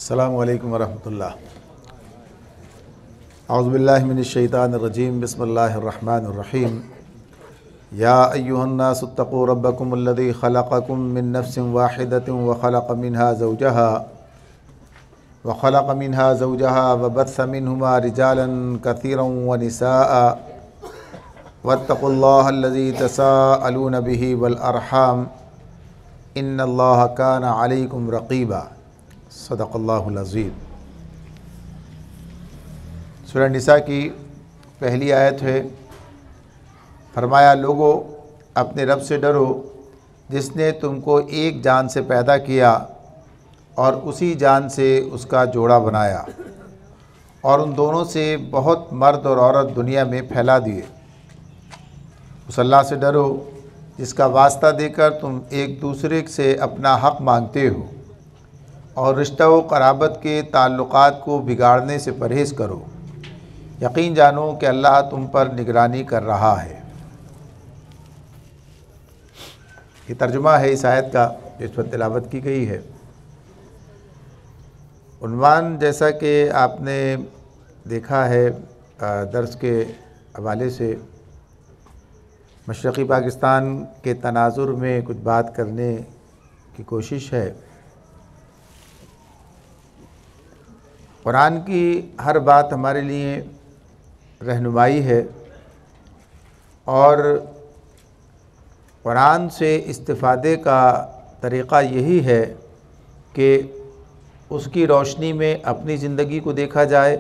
अस्सलामु अलैकुम वरहमतुल्लाह। औज़ुबिल्लाहि मिनश्शैतानिर्रजीम। बिस्मिल्लाहिर्रहमानिर्रहीम। या अय्युहन्नासुत्तक़ू रब्बकुमुल्लज़ी ख़लक़कुम मिन नफ्सिन वाहिदतिन व ख़लक़ मिन्हा ज़ौजहा व बस्स मिन्हुमा रिजालन कसीरन व निसाअ वत्तक़ुल्लाहल्लज़ी तसाअलून बिही वल अरहाम इन्नल्लाहा काना अलैकुम रक़ीबा। सदक़ल्लाहुल अज़ीम। सूरह निसा की पहली आयत है। फरमाया, लोगो अपने रब से डरो जिसने तुमको एक जान से पैदा किया और उसी जान से उसका जोड़ा बनाया और उन दोनों से बहुत मर्द और औरत दुनिया में फैला दिए। उस अल्लाह से डरो जिसका वास्ता देकर तुम एक दूसरे से अपना हक़ मांगते हो और रिश्ता व क़राबत के ताल्लुक़ात को बिगाड़ने से परहेज़ करो। यकीन जानो कि अल्लाह तुम पर निगरानी कर रहा है। ये तर्जुमा है इस आयत का जिस पर तिलावत की गई है। उन्वान जैसा कि आपने देखा है दर्स के हवाले से, मशरक़ी पाकिस्तान के तनाज़ुर में कुछ बात करने की कोशिश है। कुरान की हर बात हमारे लिए रहनुमाई है और कुरान से इस्तिफ़ादे का तरीक़ा यही है कि उसकी रोशनी में अपनी ज़िंदगी को देखा जाए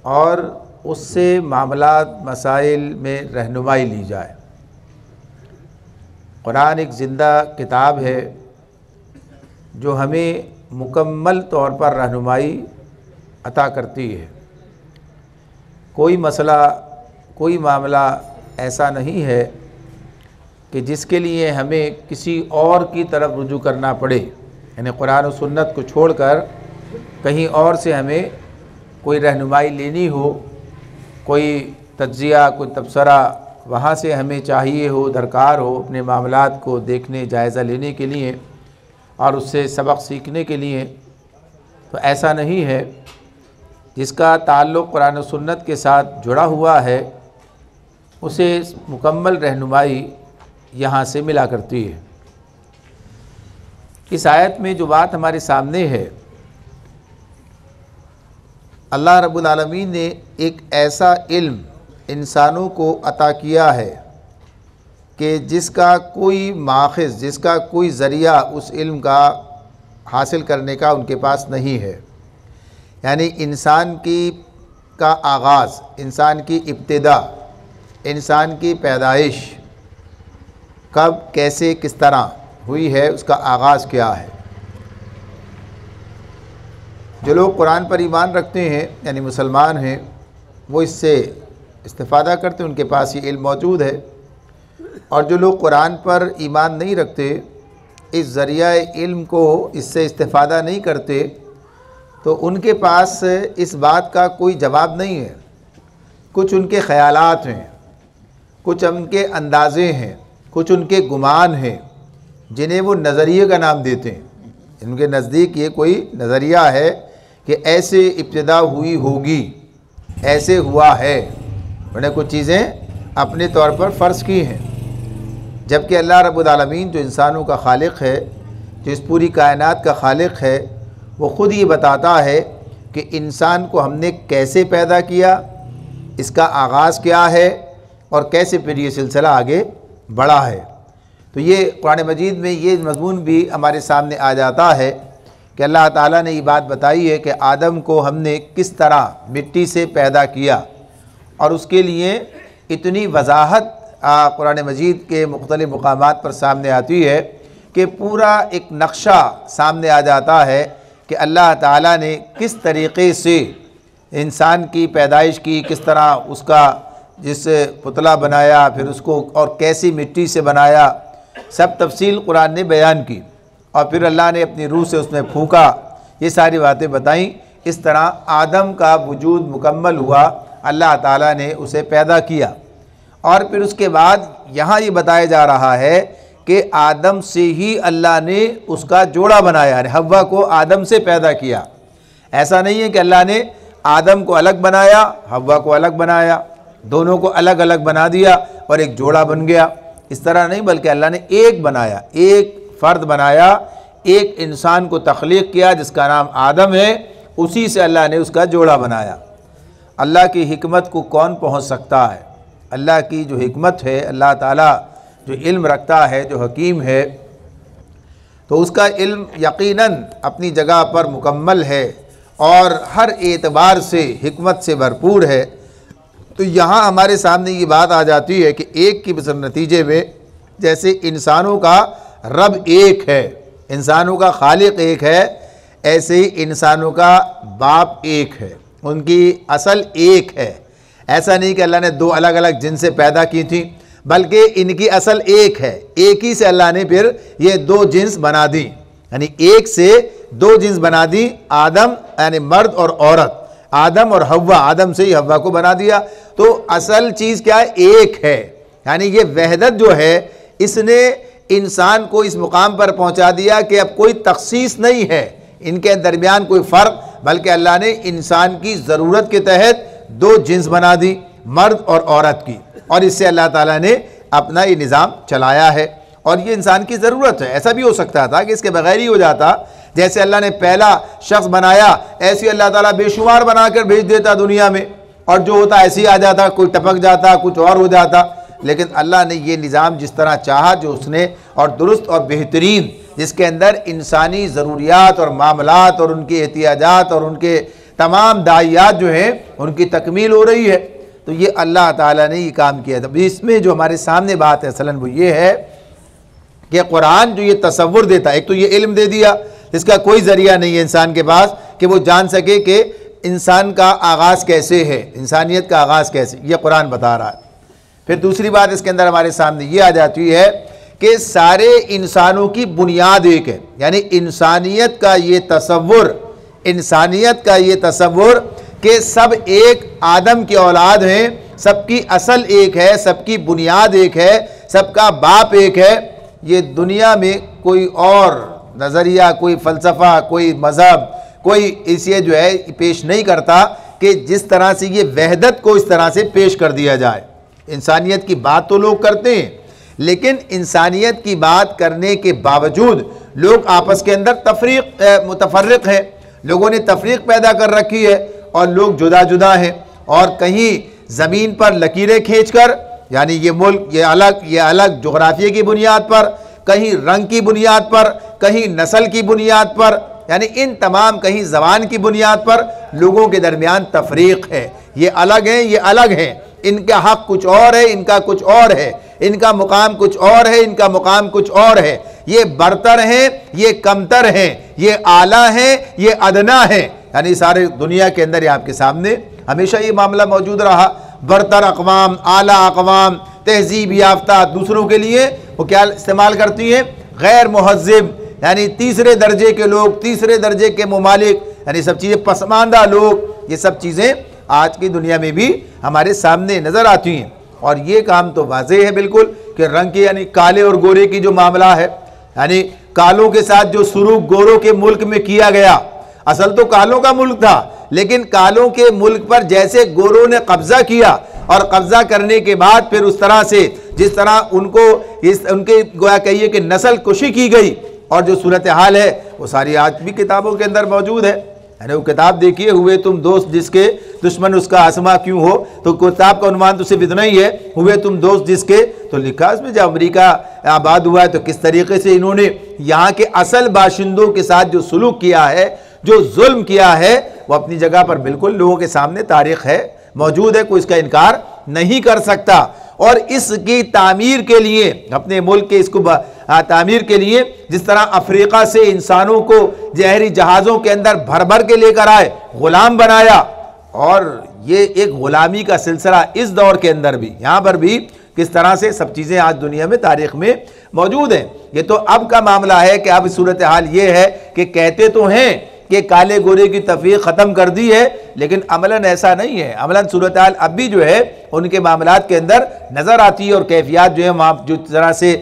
और उससे मामलात मसाइल में रहनुमाई ली जाए। कुरान एक ज़िंदा किताब है जो हमें मुकम्मल तौर पर रहनुमाई अता करती है। कोई मसला, कोई मामला ऐसा नहीं है कि जिसके लिए हमें किसी और की तरफ रुजू करना पड़े, यानी कुरान और सुन्नत को छोड़कर कहीं और से हमें कोई रहनुमाई लेनी हो, कोई तज्ज़िया, कोई तबसरा वहाँ से हमें चाहिए हो, दरकार हो अपने मामलात को देखने, जायज़ा लेने के लिए और उससे सबक सीखने के लिए। तो ऐसा नहीं है। जिसका ताल्लुक़ कुरान और सुन्नत के साथ जुड़ा हुआ है उसे मुकम्मल रहनुमाई यहाँ से मिला करती है। इस आयत में जो बात हमारे सामने है, अल्लाह रब्बुल आलमीन ने एक ऐसा इल्म इंसानों को अता किया है कि जिसका कोई माखज़, जिसका कोई ज़रिया उस इल्म का हासिल करने का उनके पास नहीं है। यानी इंसान का आगाज़, इंसान की इब्तिदा, इंसान की पैदाइश कब, कैसे, किस तरह हुई है, उसका आगाज़ क्या है। जो लोग कुरान पर ईमान रखते हैं यानी मुसलमान हैं, वो इससे इस्तिफ़ादा करते हैं, उनके पास ये इल्म मौजूद है। और जो लोग कुरान पर ईमान नहीं रखते, इस ज़रिया इल्म को, इससे इस्तिफ़ादा नहीं करते, तो उनके पास इस बात का कोई जवाब नहीं है। कुछ उनके ख़यालात हैं, कुछ उनके अंदाज़े हैं, कुछ उनके गुमान हैं जिन्हें वो नज़रिए का नाम देते हैं। उनके नज़दीक ये कोई नज़रिया है कि ऐसे इब्तिदा हुई होगी, ऐसे हुआ है। उन्होंने कुछ चीज़ें अपने तौर पर फ़र्ज़ की हैं, जबकि अल्लाह रब्बुल आलमीन जो इंसानों का खालिक है, जो इस पूरी कायनात का खालिक है, वो ख़ुद ये बताता है कि इंसान को हमने कैसे पैदा किया, इसका आगाज़ क्या है और कैसे फिर ये सिलसिला आगे बढ़ा है। तो ये कुरान मजीद में ये मज़मून भी हमारे सामने आ जाता है कि अल्लाह ताला ने ये बात बताई है कि आदम को हमने किस तरह मिट्टी से पैदा किया और उसके लिए इतनी वजाहत कुरान मजीद के मुख्तलिफ़ मुकामात पर सामने आती है कि पूरा एक नक्शा सामने आ जाता है कि अल्लाह ताला ने किस तरीक़े से इंसान की पैदाइश की, किस तरह उसका जिस पुतला बनाया, फिर उसको और कैसी मिट्टी से बनाया, सब तफसील कुरान ने बयान की। और फिर अल्लाह ने अपनी रूह से उसमें फूंका, ये सारी बातें बताईं। इस तरह आदम का वजूद मुकम्मल हुआ, अल्लाह ताला ने उसे पैदा किया। और फिर उसके बाद यहाँ ये बताया जा रहा है कि आदम से ही अल्लाह ने उसका जोड़ा बनाया, हव्वा को आदम से पैदा किया। ऐसा नहीं है कि अल्लाह ने आदम को अलग बनाया, हव्वा को अलग बनाया, दोनों को अलग अलग बना दिया और एक जोड़ा बन गया, इस तरह नहीं, बल्कि अल्लाह ने एक बनाया, एक फ़र्द बनाया, एक इंसान को तख्लीक़ किया जिसका नाम आदम है, उसी से अल्लाह ने उसका जोड़ा बनाया। अल्लाह की हिकमत को कौन पहुँच सकता है? अल्लाह की जो हिकमत है, अल्लाह ताला जो इल्म रखता है, जो हकीम है, तो उसका इल्म यकीनन अपनी जगह पर मुकम्मल है और हर एतबार से हिकमत से भरपूर है। तो यहाँ हमारे सामने ये बात आ जाती है कि एक की बस नतीजे में, जैसे इंसानों का रब एक है, इंसानों का खालिक एक है, ऐसे ही इंसानों का बाप एक है, उनकी असल एक है। ऐसा नहीं कि अल्लाह ने दो अलग अलग जिनसे पैदा की थी, बल्कि इनकी असल एक है। एक ही से अल्लाह ने फिर ये दो जिन्स बना दी, यानी एक से दो जिन्स बना दी, आदम यानी मर्द और औरत, आदम और हव्वा, आदम से ही हव्वा को बना दिया। तो असल चीज़ क्या है? एक है। यानी ये वहदत जो है, इसने इंसान को इस मुकाम पर पहुंचा दिया कि अब कोई तखसीस नहीं है इनके दरमियान, कोई फ़र्क, बल्कि अल्लाह ने इंसान की ज़रूरत के तहत दो जिन्स बना दी, मर्द और औरत की, और इससे अल्लाह ताला ने अपना ये निज़ाम चलाया है। और ये इंसान की ज़रूरत है। ऐसा भी हो सकता था कि इसके बगैर ही हो जाता, जैसे अल्लाह ने पहला शख्स बनाया, ऐसे अल्लाह ताला बेशुमार बनाकर भेज देता दुनिया में, और जो होता ऐसे ही आ जाता, कोई टपक जाता, कुछ और हो जाता। लेकिन अल्लाह ने ये निज़ाम जिस तरह चाहा, जो उसने और दुरुस्त और बेहतरीन, जिसके अंदर इंसानी ज़रूरियात और मामलात और उनके एहतियाजात और उनके तमाम दाइयात जो हैं उनकी तकमील हो रही है, तो ये अल्लाह ताला ने ये काम किया था। इसमें जो हमारे सामने बात है असलन वो ये है कि कुरान जो ये तसव्वुर देता है, एक तो ये इल्म दे दिया, इसका कोई ज़रिया नहीं है इंसान के पास कि वो जान सके कि इंसान का आगाज़ कैसे है, इंसानियत का आगाज़ कैसे, ये कुरान बता रहा है। फिर दूसरी बात इसके अंदर हमारे सामने ये आ जाती है कि सारे इंसानों की बुनियाद एक है, यानी इंसानियत का ये तसव्वुर, इंसानियत का ये तसव्वुर कि सब एक आदम की औलाद हैं, सबकी असल एक है, सबकी बुनियाद एक है, सबका बाप एक है। ये दुनिया में कोई और नज़रिया, कोई फ़लसफ़ा, कोई मज़हब, कोई इसे जो है पेश नहीं करता कि जिस तरह से ये वहदत को इस तरह से पेश कर दिया जाए। इंसानियत की बात तो लोग करते हैं, लेकिन इंसानियत की बात करने के बावजूद लोग आपस के अंदर मुतफर्रिक़ हैं, लोगों ने तफरीक़ पैदा कर रखी है और लोग जुदा जुदा हैं। और कहीं ज़मीन पर लकीरें खींचकर, यानी ये मुल्क ये अलग जोग्राफिया की बुनियाद पर, कहीं रंग की बुनियाद पर, कहीं नस्ल की बुनियाद पर, यानी इन तमाम, कहीं ज़बान की बुनियाद पर लोगों के दरमियान तफरीक़ है। ये अलग हैं, ये अलग हैं, इनका हक़ कुछ और है, इनका कुछ और है, इनका मुकाम कुछ और है, इनका मुकाम कुछ और है, ये बरतर हैं, ये कमतर हैं, ये आला हैं, ये अदना हैं। यानी सारे दुनिया के अंदर आपके सामने हमेशा ये मामला मौजूद रहा। बरतर अक़वाम, आला अक़वाम, तहजीब याफ्ता दूसरों के लिए वो क्या इस्तेमाल करती हैं? गैर मुहज़्ज़िब, यानी तीसरे दर्जे के लोग, तीसरे दर्जे के मुमालिक, यानी सब चीज़ें पसमानदा लोग। ये सब चीज़ें आज की दुनिया में भी हमारे सामने नज़र आती हैं। और ये काम तो वाज़ेह है बिल्कुल कि रंग की, यानी काले और गोरे की जो मामला है, यानी कालों के साथ जो सुरूख गोरों के मुल्क में किया गया, असल तो कालों का मुल्क था, लेकिन कालों के मुल्क पर जैसे गोरों ने कब्जा किया, और कब्जा करने के बाद फिर उस तरह से जिस तरह उनको उनके गोया कहिए कि नस्ल कुशी की गई, और जो सूरत हाल है वो सारी आज भी किताबों के अंदर मौजूद है। यानी वो किताब देखिए, हुए तुम दोस्त जिसके दुश्मन उसका आसमा क्यों हो, तो किताब का उन्वान तो सिर्फ इतना ही है, हुए तुम दोस्त जिसके, तो लिखा उसमें जब अमेरिका आबाद हुआ है तो किस तरीके से इन्होंने यहाँ के असल बाशिंदों के साथ जो सुलूक किया है, जो जुल्म किया है, वो अपनी जगह पर बिल्कुल लोगों के सामने तारीख है, मौजूद है, कोई इसका इनकार नहीं कर सकता। और इसकी तामीर के लिए, अपने मुल्क के इसको तामीर के लिए, जिस तरह अफ्रीका से इंसानों को जहरी जहाज़ों के अंदर भर भर के लेकर आए, ग़ुलाम बनाया, और ये एक ग़ुलामी का सिलसिला इस दौर के अंदर भी, यहाँ पर भी किस तरह से सब चीज़ें आज दुनिया में तारीख़ में मौजूद हैं। ये तो अब का मामला है कि अब सूरत हाल ये है कि कहते तो हैं कि काले गोरे की तफरीक ख़त्म कर दी है, लेकिन अमलन ऐसा नहीं है। अमलन सूरत हाल अब भी जो है उनके मामलात के अंदर नज़र आती है और कैफियत जो है वहाँ जो तरह से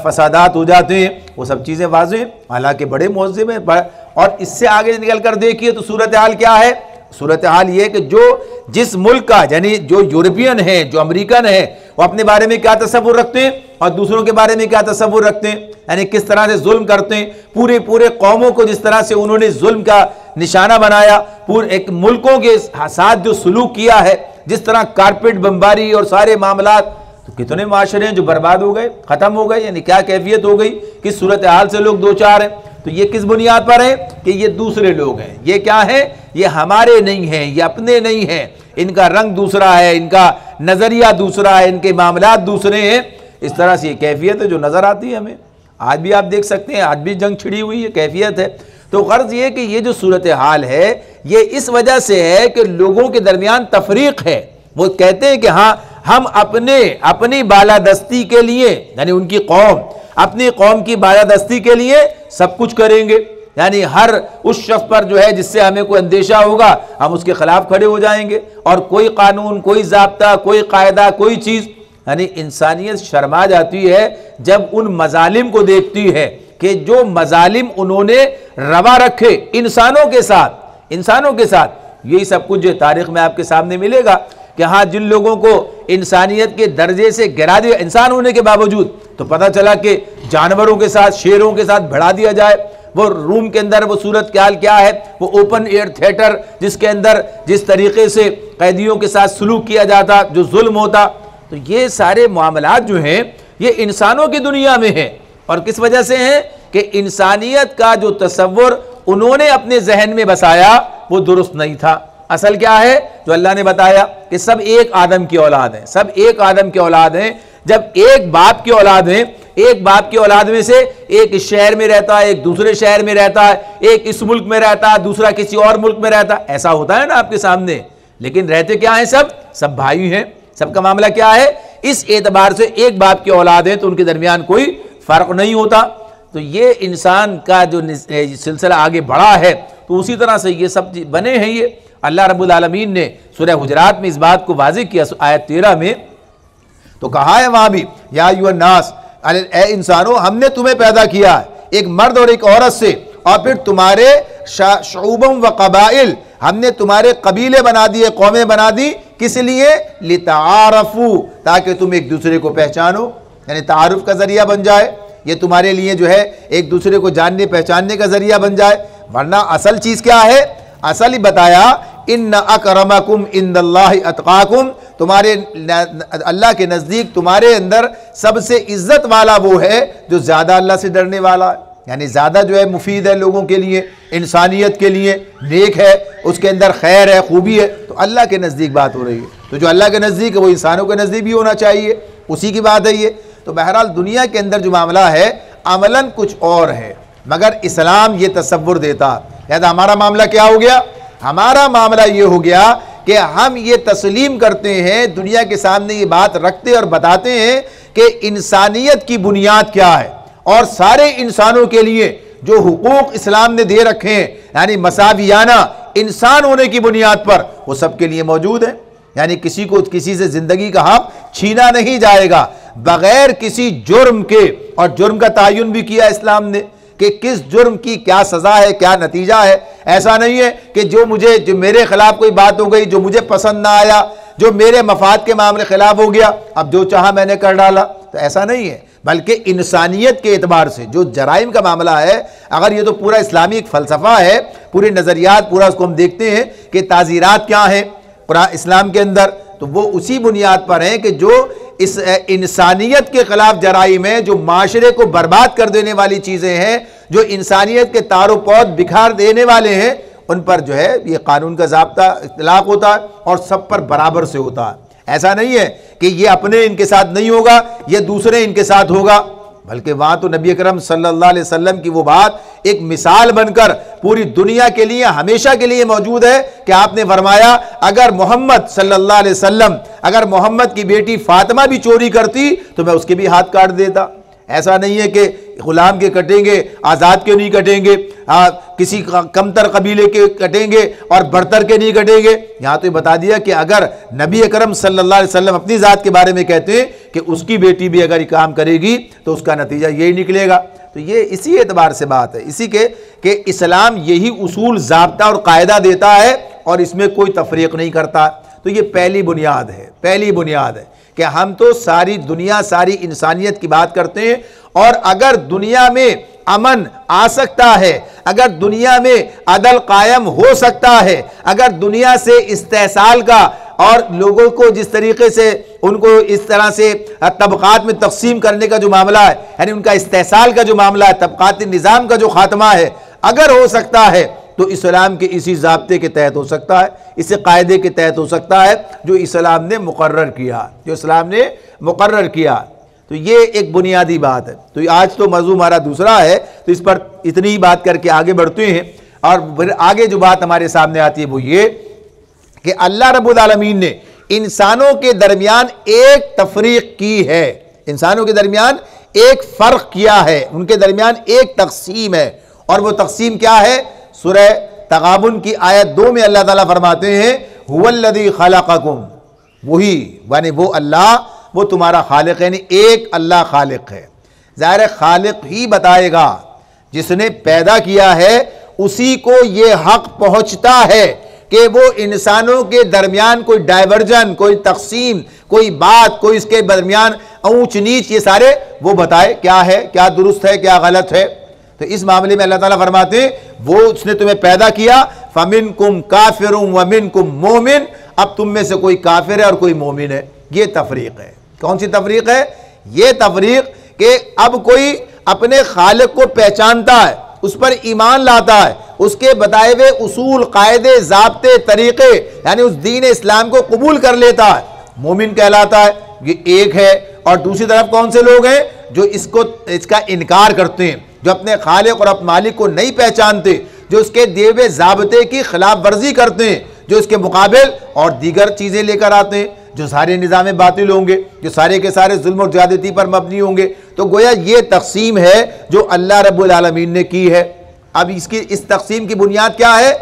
फसादात हो जाते हैं वो सब चीज़ें वाज़ेह हैं। हालांकि बड़े मौज़िम हैं। और इससे आगे निकल कर देखिए तो सूरत हाल क्या है? सूरत हाल ये कि जो जिस मुल्क का यानी जो यूरोपियन है, जो अमेरिकन है, वो अपने बारे में क्या तसव्वुर रखते हैं और दूसरों के बारे में क्या तसव्वुर रखते हैं, यानी किस तरह से जुल्म करते हैं। पूरे कौमों को जिस तरह से उन्होंने जुल्म का निशाना बनाया, पूरे एक मुल्कों के साथ जो सलूक किया है, जिस तरह कारपेट बमबारी और सारे मामलात, तो कितने माशरे हैं जो बर्बाद हो गए, ख़त्म हो गए। यानी क्या कैफियत हो गई, किस सूरत हाल से लोग दो चार हैं। तो ये किस बुनियाद पर है कि ये दूसरे लोग हैं, ये क्या है, ये हमारे नहीं हैं, ये अपने नहीं हैं, इनका रंग दूसरा है, इनका नज़रिया दूसरा है, इनके मामलात दूसरे हैं। इस तरह से ये कैफियत है जो नज़र आती है हमें। आज भी आप देख सकते हैं, आज भी जंग छिड़ी हुई है, कैफियत है। तो गर्ज ये कि ये जो सूरत हाल है ये इस वजह से है कि लोगों के दरमियान तफरीक है। वो कहते हैं कि हाँ हम अपनी बालादस्ती के लिए, यानी उनकी कौम अपनी कौम की बालादस्ती के लिए सब कुछ करेंगे। यानी हर उस शख्स पर जो है जिससे हमें कोई अंदेशा होगा हम उसके खिलाफ खड़े हो जाएंगे। और कोई कानून, कोई ज़ाब्ता, कोई कायदा, कोई चीज़, यानी इंसानियत शर्मा जाती है जब उन मजालिम को देखती है कि जो मजालिम उन्होंने रवा रखे इंसानों के साथ। यही सब कुछ जो तारीख में आपके सामने मिलेगा कि हाँ जिन लोगों को इंसानियत के दर्जे से गिरा दिया इंसान होने के बावजूद, तो पता चला कि जानवरों के साथ, शेरों के साथ भिड़ा दिया जाए। वो रूम के अंदर वो सूरत क्या है, वो ओपन एयर थिएटर जिसके अंदर जिस तरीके से कैदियों के साथ सलूक किया जाता, जो जुल्म होता, तो ये सारे मामलात जो हैं ये इंसानों की दुनिया में है। और किस वजह से हैं कि इंसानियत का जो तसव्वुर उन्होंने अपने जहन में बसाया वो दुरुस्त नहीं था। असल क्या है जो अल्लाह ने बताया कि सब एक आदम की औलाद हैं, सब एक आदम की औलाद हैं। जब एक बाप की औलाद हैं, एक बाप की औलाद में से एक इस शहर में रहता है, एक दूसरे शहर में रहता है, एक इस मुल्क में रहता है, दूसरा किसी और मुल्क में रहता है, ऐसा होता है ना आपके सामने। लेकिन रहते क्या हैं, सब भाई हैं। सबका मामला क्या है, इस एतबार से एक बाप की औलाद है तो उनके दरमियान कोई फर्क नहीं होता। तो ये इंसान का जो सिलसिला आगे बढ़ा है तो उसी तरह से ये सब बने हैं। ये अल्लाह रब्बुल आलमीन ने सूरह हुजरात में इस बात को वाज़ेह किया, आयत 13 में तो कहा है वहाँ भी, या अय्युहन नास, ए इंसानों हमने तुम्हें पैदा किया है एक मर्द और एक औरत से, और फिर तुम्हारे शुअबम व कबाइल, हमने तुम्हारे कबीले बना दिए, कौमें बना दी, किस लिए, लितारफू, ताकि तुम एक दूसरे को पहचानो, यानी तारुफ का जरिया बन जाए। ये तुम्हारे लिए जो है एक दूसरे को जानने पहचानने का जरिया बन जाए। वरना असल चीज़ क्या है, असल ही बताया, इन्ना अकरमकुम इंदल्लाहि अतकाकुम, तुम्हारे अल्लाह के नज़दीक तुम्हारे अंदर सबसे इज्जत वाला वो है जो ज़्यादा अल्लाह से डरने वाला है। यानी ज़्यादा जो है मुफीद है लोगों के लिए, इंसानियत के लिए, नेक है, उसके अंदर खैर है, खूबी है, तो अल्लाह के नज़दीक बात हो रही है। तो जो अल्लाह के नज़दीक है वो इंसानों के नज़दीक भी होना चाहिए, उसी की बात है ये। तो बहरहाल दुनिया के अंदर जो मामला है अमलन कुछ और है, मगर इस्लाम ये तसव्वुर देता। यानी हमारा मामला क्या हो गया, हमारा मामला ये हो गया कि हम ये तस्लीम करते हैं, दुनिया के सामने ये बात रखते और बताते हैं कि इंसानियत की बुनियाद क्या है और सारे इंसानों के लिए जो हुकूक इस्लाम ने दे रखे हैं, यानी मसावियाना इंसान होने की बुनियाद पर, वो सबके लिए मौजूद है। यानी किसी को किसी से ज़िंदगी का हक छीना नहीं जाएगा बग़ैर किसी जुर्म के। और जुर्म का तयन भी किया इस्लाम ने कि किस जुर्म की क्या सज़ा है, क्या नतीजा है। ऐसा नहीं है कि जो मेरे खिलाफ कोई बात हो गई, जो मुझे पसंद ना आया, जो मेरे मफाद के मामले खिलाफ हो गया, अब जो चाहा मैंने कर डाला, तो ऐसा नहीं है। बल्कि इंसानियत के एतबार से जो जराइम का मामला है, अगर ये तो पूरा इस्लामी एक फ़लसफ़ा है, पूरे नज़रियात, पूरा उसको हम देखते हैं कि ताज़ीरात क्या हैं पूरा इस्लाम के अंदर, तो वो उसी बुनियाद पर हैं कि जो इस इंसानियत के ख़िलाफ़ जराइम है, जो माशरे को बर्बाद कर देने वाली चीज़ें हैं, जो इंसानियत के तारो पौध बिखार देने वाले हैं, उन पर जो है ये कानून का ज़ाब्ता इत्तलाक़ होता है और सब पर बराबर से होता है। ऐसा नहीं है कि ये अपने इनके साथ नहीं होगा, ये दूसरे इनके साथ होगा, बल्कि वहाँ तो नबी अकरम सल्लल्लाहु अलैहि वसल्लम की वो बात एक मिसाल बनकर पूरी दुनिया के लिए हमेशा के लिए मौजूद है कि आपने फरमाया, अगर मोहम्मद सल्लल्लाहु अलैहि वसल्लम, अगर मोहम्मद की बेटी फातिमा भी चोरी करती तो मैं उसके भी हाथ काट देता। ऐसा नहीं है कि गुलाम के कटेंगे, आज़ाद के नहीं कटेंगे, किसी कमतर कबीले के कटेंगे और बरतर के नहीं कटेंगे। यहाँ तो ये बता दिया कि अगर नबी अकरम सल्लल्लाहु अलैहि वसल्लम अपनी ज़ात के बारे में कहते हैं कि उसकी बेटी भी अगर ये काम करेगी तो उसका नतीजा यही निकलेगा। तो ये इसी एतबार से बात है, इसी के कि इस्लाम यही उसूल, ज़ाब्ता और कायदा देता है और इसमें कोई तफरीक नहीं करता। तो ये पहली बुनियाद है, पहली बुनियाद है कि हम तो सारी दुनिया, सारी इंसानियत की बात करते हैं, और अगर दुनिया में अमन आ सकता है, अगर दुनिया में अदल कायम हो सकता है, अगर दुनिया से इस्तेसाल का और लोगों को जिस तरीके से उनको इस तरह से तबकात में तकसीम करने का जो मामला है, यानी उनका इस्तेसाल का जो मामला है, तबकाती निज़ाम का जो खात्मा है, अगर हो सकता है तो इस्लाम के इसी ज़ाब्ते के तहत हो सकता है, इसी कायदे के तहत हो सकता है जो इस्लाम ने मुकर्रर किया, जो इस्लाम ने मुकर्रर किया। तो ये एक बुनियादी बात है। तो आज तो मौजू हमारा दूसरा है, तो इस पर इतनी ही बात करके आगे बढ़ते हैं। और फिर आगे जो बात हमारे सामने आती है वो ये कि अल्लाह रब्बुल आलमीन ने इंसानों के दरमियान एक तफरीक की है, इंसानों के दरमियान एक फ़र्क किया है, उनके दरमियान एक तकसीम है। और वो तकसीम क्या है? सूरह तगाबुन की आयत 2 में अल्लाह ताला फरमाते हैं, हुवल्लज़ी खलक़कुम, वही यानी वो अल्लाह, वो तुम्हारा खालिक, यानी एक अल्लाह खालिक है। ज़ाहिर है खालिक ही बताएगा, जिसने पैदा किया है उसी को ये हक पहुंचता है कि वो इंसानों के दरमियान कोई डाइवर्जन, कोई तकसीम, कोई बात, कोई इसके दरमियान ऊंच नीच, ये सारे वो बताए क्या है, क्या दुरुस्त है, क्या गलत है। तो इस मामले में अल्लाह ताला फरमाते हैं वो उसने तुम्हें पैदा किया, फमिनकुम काफिरुम व मिनकुम मोमिन, अब तुम में से कोई काफिर है और कोई मोमिन है। ये तफरीक है। कौन सी तफरीक है? ये तफरीक कि अब कोई अपने खालिक को पहचानता है, उस पर ईमान लाता है, उसके बताए हुए उसूल, कायदे, ज़ाब्ते, तरीक़े, यानी उस दीन इस्लाम को कबूल कर लेता है, मोमिन कहलाता है। ये एक है। और दूसरी तरफ कौन से लोग हैं? जो इसका इनकार करते हैं, जो अपने खालिक और अपने मालिक को नहीं पहचानते, जो उसके दिए हुए ज़ाब्ते की खिलाफ वर्जी करते हैं, जो इसके मुकाबिल और दीगर चीज़ें लेकर आते हैं, जो सारे निज़ाम बातिल होंगे, जो सारे के सारे जुल्म और ज़्यादती पर मबनी होंगे। तो गोया ये तकसीम है जो अल्लाह रब्बुल आलमीन ने की है। अब इसकी इस तकसीम की बुनियाद क्या है?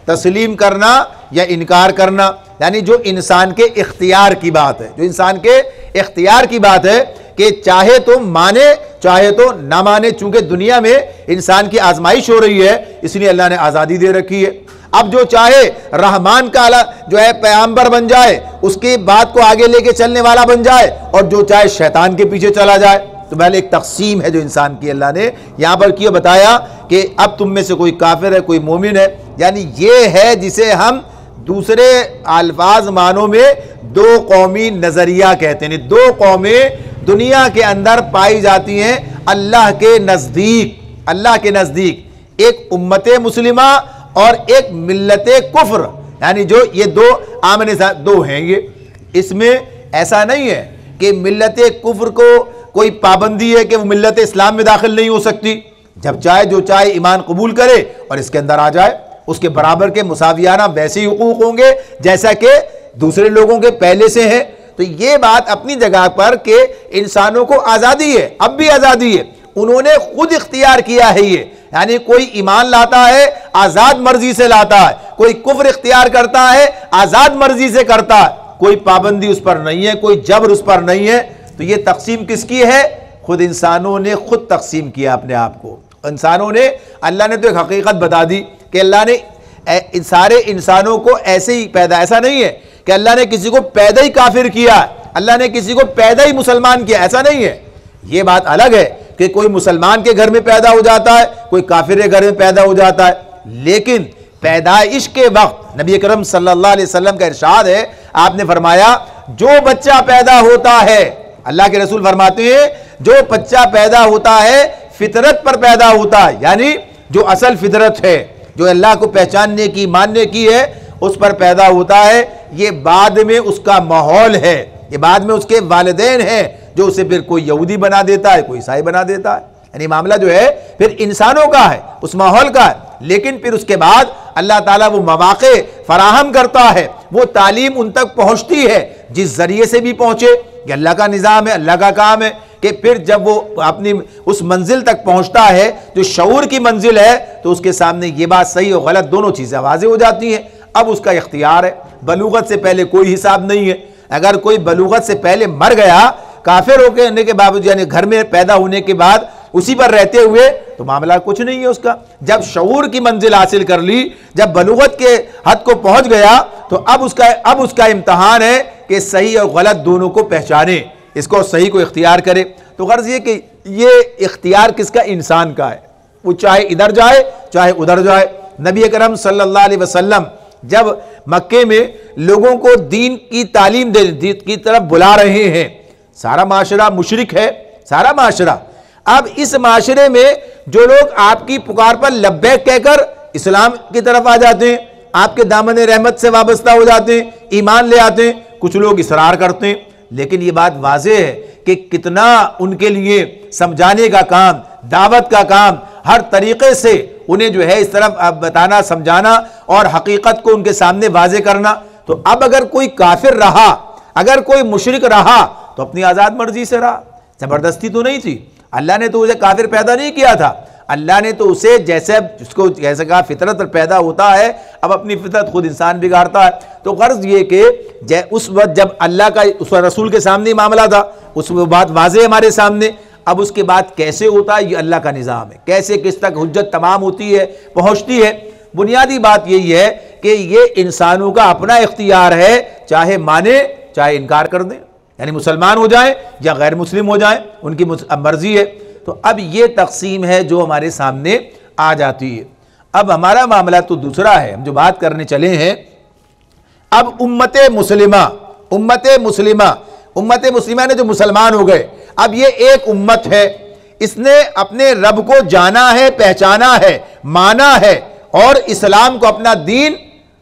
तस्लीम करना या इनकार करना, यानी जो इंसान के इख्तियार की बात है, जो इंसान के इख्तियार की बात है कि चाहे तो माने चाहे तो ना माने। चूंकि दुनिया में इंसान की आजमाइश हो रही है, इसलिए अल्लाह ने आज़ादी दे रखी है। अब जो चाहे रहमान का जो है पैगंबर बन जाए, उसकी बात को आगे लेके चलने वाला बन जाए, और जो चाहे शैतान के पीछे चला जाए। तो पहले एक तकसीम है जो इंसान की अल्लाह ने यहाँ पर किया, बताया कि अब तुम में से कोई काफिर है, कोई मोमिन है। यानी ये है जिसे हम दूसरे अल्फाज मानों में दो कौमी नज़रिया कहते हैं। दो कौमें दुनिया के अंदर पाई जाती हैं अल्लाह के नज़दीक, अल्लाह के नज़दीक, एक उम्मत मुस्लिमा और एक मिल्लत कुफ्र, यानी जो ये दो आमने साथ दो हैं। ये इसमें ऐसा नहीं है कि मिल्लत कुफ्र को कोई पाबंदी है कि वो मिल्लत इस्लाम में दाखिल नहीं हो सकती। जब चाहे जो चाहे ईमान कबूल करे और इसके अंदर आ जाए, उसके बराबर के मुसावियाना वैसे ही हुकूक होंगे जैसा कि दूसरे लोगों के पहले से है। तो ये बात अपनी जगह पर कि इंसानों को आज़ादी है, अब भी आज़ादी है, उन्होंने खुद इख्तियार किया है ये। यानी कोई ईमान लाता है आज़ाद मर्जी से लाता है, कोई कुफ्र इख्तियार करता है आज़ाद मर्जी से करता है, कोई पाबंदी उस पर नहीं है, कोई जबर उस पर नहीं है। तो ये तकसीम किसकी है? खुद इंसानों ने खुद तकसीम किया अपने आप को। इंसानों ने, अल्लाह ने तो एक हकीकत बता दी कि अल्लाह ने सारे इंसानों को ऐसे ही पैदा, ऐसा नहीं है कि अल्लाह ने किसी को पैदा ही काफिर किया, अल्लाह ने किसी को पैदा ही मुसलमान किया, ऐसा नहीं है। ये बात अलग है कि कोई मुसलमान के घर में पैदा हो जाता है, कोई काफिर के घर में पैदा हो जाता है। लेकिन पैदाइश के वक्त नबी अकरम सल्लल्लाहु अलैहि वसल्लम का इरशाद है, आपने फरमाया जो बच्चा पैदा होता है, अल्लाह के रसूल फरमाते हैं जो बच्चा पैदा होता है फितरत पर पैदा होता है, यानी जो असल फितरत है, जो अल्लाह को पहचानने की, मानने की है, उस पर पैदा होता है। ये बाद में उसका माहौल है, ये बाद में उसके वालिदैन हैं जो उसे फिर कोई यहूदी बना देता है, कोई ईसाई बना देता है। यानी मामला जो है फिर इंसानों का है, उस माहौल का है। लेकिन फिर उसके बाद अल्लाह ताला वो मौक़े फराहम करता है, वो तालीम उन तक पहुंचती है जिस जरिए से भी पहुंचे। ये अल्लाह का निज़ाम है, अल्लाह का काम है। कि फिर जब वो अपनी उस मंजिल तक पहुंचता है जो शऊर की मंजिल है, तो उसके सामने ये बात सही और गलत दोनों चीज़ें वाज़ेह हो जाती हैं। अब उसका इख्तियार है, बलूगत से पहले कोई हिसाब नहीं है। अगर कोई बलूगत से पहले मर गया काफिर होने के बावजूद, यानी घर में पैदा होने के बाद उसी पर रहते हुए, तो मामला कुछ नहीं है उसका। जब शऊर की मंजिल हासिल कर ली, जब बलूगत के हद को पहुंच गया, तो अब उसका इम्तहान है कि सही और गलत दोनों को पहचाने, इसको सही को इख्तियार करे। तो गर्ज ये कि ये इख्तियार किसका? इंसान का है। वो चाहे इधर जाए चाहे उधर जाए। नबी अकरम सल्लल्लाहु अलैहि वसल्लम जब मक्के में लोगों को दीन की तालीम की तरफ बुला रहे हैं, सारा माशरा मुशरिक है, सारा माशरा। अब इस माशरे में जो लोग आपकी पुकार पर लब्बैक कहकर इस्लाम की तरफ आ जाते हैं, आपके दामन रहमत से वाबस्ता हो जाते हैं, ईमान ले आते हैं, कुछ लोग इसरार करते हैं। लेकिन ये बात वाज़ेह है कि कितना उनके लिए समझाने का काम, दावत का काम, हर तरीके से उन्हें जो है इस तरफ बताना, समझाना और हकीकत को उनके सामने वाज़ेह करना। तो अब अगर कोई काफिर रहा, अगर कोई मुशरिक रहा, तो अपनी आज़ाद मर्जी से रहा, ज़बरदस्ती तो नहीं थी। अल्लाह ने तो उसे काफिर पैदा नहीं किया था, अल्लाह ने तो उसे जैसे जिसको जैसे कहा फितरत पर पैदा होता है, अब अपनी फितरत खुद इंसान बिगाड़ता है। तो गर्ज ये कि उस वक्त जब अल्लाह का उस रसूल के सामने मामला था, उस बात वाज़ेह हमारे सामने। अब उसके बाद कैसे होता है, ये अल्लाह का निज़ाम है, कैसे किस तक हुज्जत तमाम होती है, पहुँचती है। बुनियादी बात यही है कि ये इंसानों का अपना इख्तियार है, चाहे माने चाहे इनकार कर दें, यानी मुसलमान हो जाएं या गैर मुस्लिम हो जाएं, उनकी मर्जी है। तो अब ये तकसीम है जो हमारे सामने आ जाती है। अब हमारा मामला तो दूसरा है, हम जो बात करने चले हैं अब उम्मत मुस्लिमा ने जो मुसलमान हो गए, अब ये एक उम्मत है, इसने अपने रब को जाना है, पहचाना है, माना है और इस्लाम को अपना दीन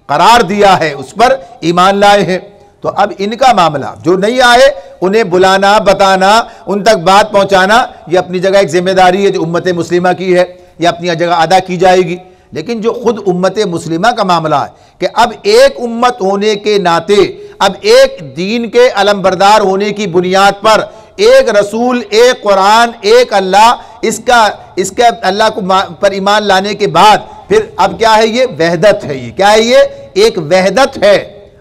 करार दिया है, उस पर ईमान लाए हैं। तो अब इनका मामला, जो नहीं आए उन्हें बुलाना, बताना, उन तक बात पहुंचाना, ये अपनी जगह एक जिम्मेदारी है जो उम्मत मुस्लिमा की है, ये अपनी जगह अदा की जाएगी। लेकिन जो खुद उम्मत मुस्लिमा का मामला है कि अब एक उम्मत होने के नाते, अब एक दीन के अलमबरदार होने की बुनियाद पर एक रसूल, एक कुरान, एक अल्लाह, इसका अल्लाह को पर ईमान लाने के बाद फिर अब क्या है, ये वहदत है। ये क्या है? ये एक वहदत है।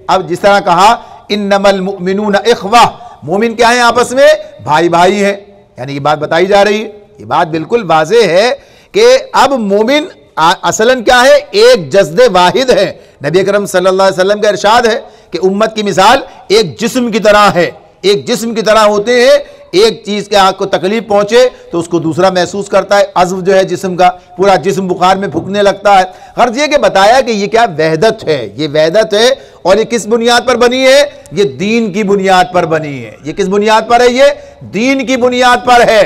अब जिस तरह कहा इन्नमल मुमिनून इख्वा, मोमिन क्या है? आपस में भाई भाई हैं, यानी ये बात बताई जा रही है। ये बात बिल्कुल वाज़ेह है कि अब मोमिन असलन क्या है? एक जज्दे वाहिद है। नबी अकरम सल्लल्लाहु अलैहि वसल्लम का इरशाद है कि उम्मत की मिसाल एक जिस्म की तरह है, एक जिस्म की तरह होते हैं। एक चीज के आंख को तकलीफ पहुंचे तो उसको दूसरा महसूस करता है, अज़्व जो है जिस्म का, पूरा जिस्म बुखार में फूकने लगता है। गर्ज ये कि बताया कि ये क्या वहदत है, ये वहदत है। और ये किस बुनियाद पर बनी है? ये दीन की बुनियाद पर बनी है। ये किस बुनियाद पर है? ये दीन की बुनियाद पर है।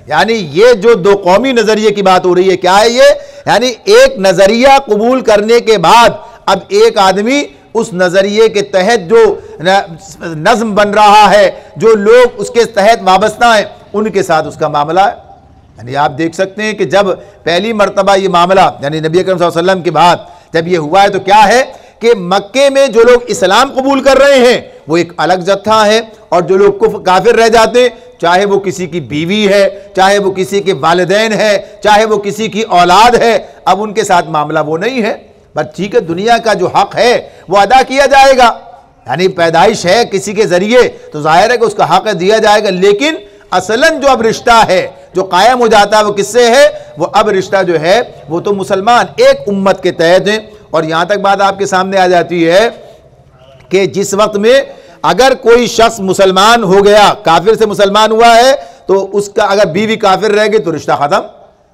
यानी ये जो दो कौमी नजरिए की बात हो रही है, क्या है ये? यानी एक नजरिया कबूल करने के बाद अब एक आदमी उस नजरिए के तहत जो नज्म बन रहा है, जो लोग उसके तहत वाबस्ता हैं, उनके साथ उसका मामला है। यानी आप देख सकते हैं कि जब पहली मर्तबा ये मामला यानी नबी अकरम सल्लल्लाहु अलैहि वसल्लम के बाद जब ये हुआ है, तो क्या है कि मक्के में जो लोग इस्लाम कबूल कर रहे हैं वो एक अलग जत्था है, और जो लोग काफिर रह जाते हैं, चाहे वो किसी की बीवी है, चाहे वो किसी के वालिदैन है, चाहे वो किसी की औलाद है, अब उनके साथ मामला वो नहीं है। बस ठीक है, दुनिया का जो हक है वो अदा किया जाएगा, यानी पैदाइश है किसी के जरिए तो जाहिर है कि उसका हक दिया जाएगा। लेकिन असलन जो अब रिश्ता है जो कायम हो जाता है वो किससे है? वो अब रिश्ता जो है वो तो मुसलमान एक उम्मत के तहत है। और यहां तक बात आपके सामने आ जाती है कि जिस वक्त में अगर कोई शख्स मुसलमान हो गया, काफिर से मुसलमान हुआ है, तो उसका अगर बीवी काफिर रह गई तो रिश्ता खत्म,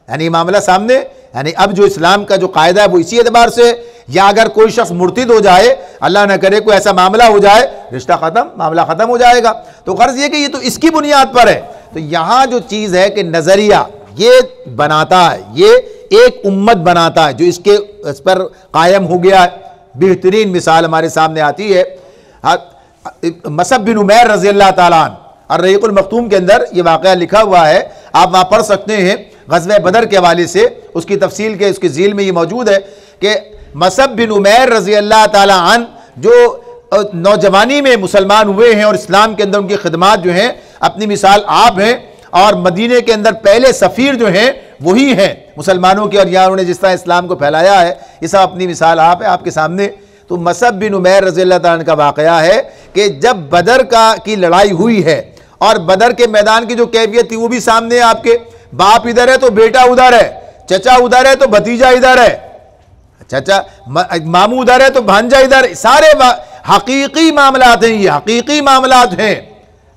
यानी मामला सामने। यानी अब जो इस्लाम का जो कायदा है वो इसी एतबार से, या अगर कोई शख्स मुर्तिद हो जाए, अल्लाह न करे कोई ऐसा मामला हो जाए, रिश्ता खत्म, मामला खत्म हो जाएगा। तो गर्ज ये कि ये तो इसकी बुनियाद पर है। तो यहां जो चीज है कि नजरिया ये बनाता है, ये एक उम्मत बनाता है जो इस पर कायम हो गया है। बेहतरीन मिसाल हमारे सामने आती है मसअब बिन उमैर रज़ी अल्लाह ताला अन्हु, अर्रहीक़ुल मख्तूम के अंदर ये वाक़या लिखा हुआ है, आप वहां पढ़ सकते हैं। ग़ज़वे बदर के हवाले से उसकी तफसील के उसकी झील में ये मौजूद है कि मसअब बिन उमैर रज़ी अल्लाह ताला अन्हु जो नौजवानी में मुसलमान हुए हैं और इस्लाम के अंदर उनकी खिदमत जो हैं, अपनी मिसाल आप हैं, और मदीने के अंदर पहले सफ़ीर जो हैं वही हैं मुसलमानों के, और यहाँ उन्होंने जिस तरह इस्लाम को फैलाया है, ये सब अपनी मिसाल आप है आपके सामने। तो मसअब बिन उमैर रज़ियल्लाहु ताला का वाक़या है कि जब बदर की लड़ाई हुई है और बदर के मैदान की जो कैफियत थी वो भी सामने है आपके, बाप इधर है तो बेटा उधर है, चचा उधर है तो भतीजा इधर है, चाचा मामू उधर है तो भांजा इधर, सारे हकीकी मामलात हैं, ये हकीकी मामलात हैं।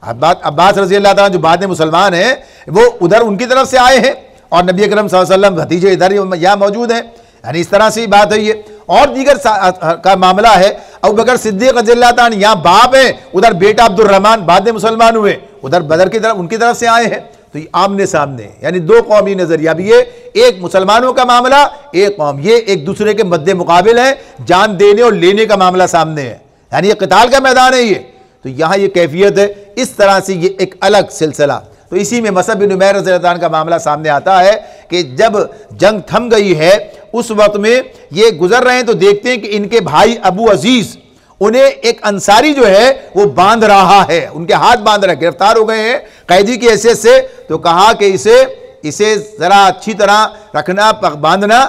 अब्बास रज़ियल्लाहु ताला जो बाद में मुसलमान हैं वो उधर उनकी तरफ से आए हैं और नबी अकरम सल्लल्लाहु अलैहि वसल्लम भतीजे इधर यहाँ मौजूद हैं, यानी इस तरह से बात है ये। और दीगर का मामला है, अबू बकर सिद्दीक़ रज़ियल्लाहु ताला यहाँ बाप है, उधर बेटा अब्दुर्रहमान बाद में मुसलमान हुए, उधर बदर की तरफ उनकी तरफ से आए हैं, तो ये आमने सामने यानी दो कौमी नजरिया भी, ये एक मुसलमानों का मामला, एक कौम, ये एक दूसरे के मद्दे मुकाबिल है, जान देने और लेने का मामला सामने है, यानी ये क़िताल का मैदान है ये। तो यहाँ ये कैफियत है, इस तरह से ये एक अलग सिलसिला। तो इसी में मसअब बिन उमैर रज़ियल्लाहु अन्हु का मामला सामने आता है कि जब जंग थम गई है उस वक्त में ये गुजर रहे हैं तो देखते हैं कि इनके भाई अबू अजीज़ उन्हें एक अंसारी जो है वो बांध रहा है, उनके हाथ बांध रहा है, गिरफ्तार हो गए हैं कैदी की हैसियत से। तो कहा कि इसे ज़रा अच्छी तरह रखना, बांधना,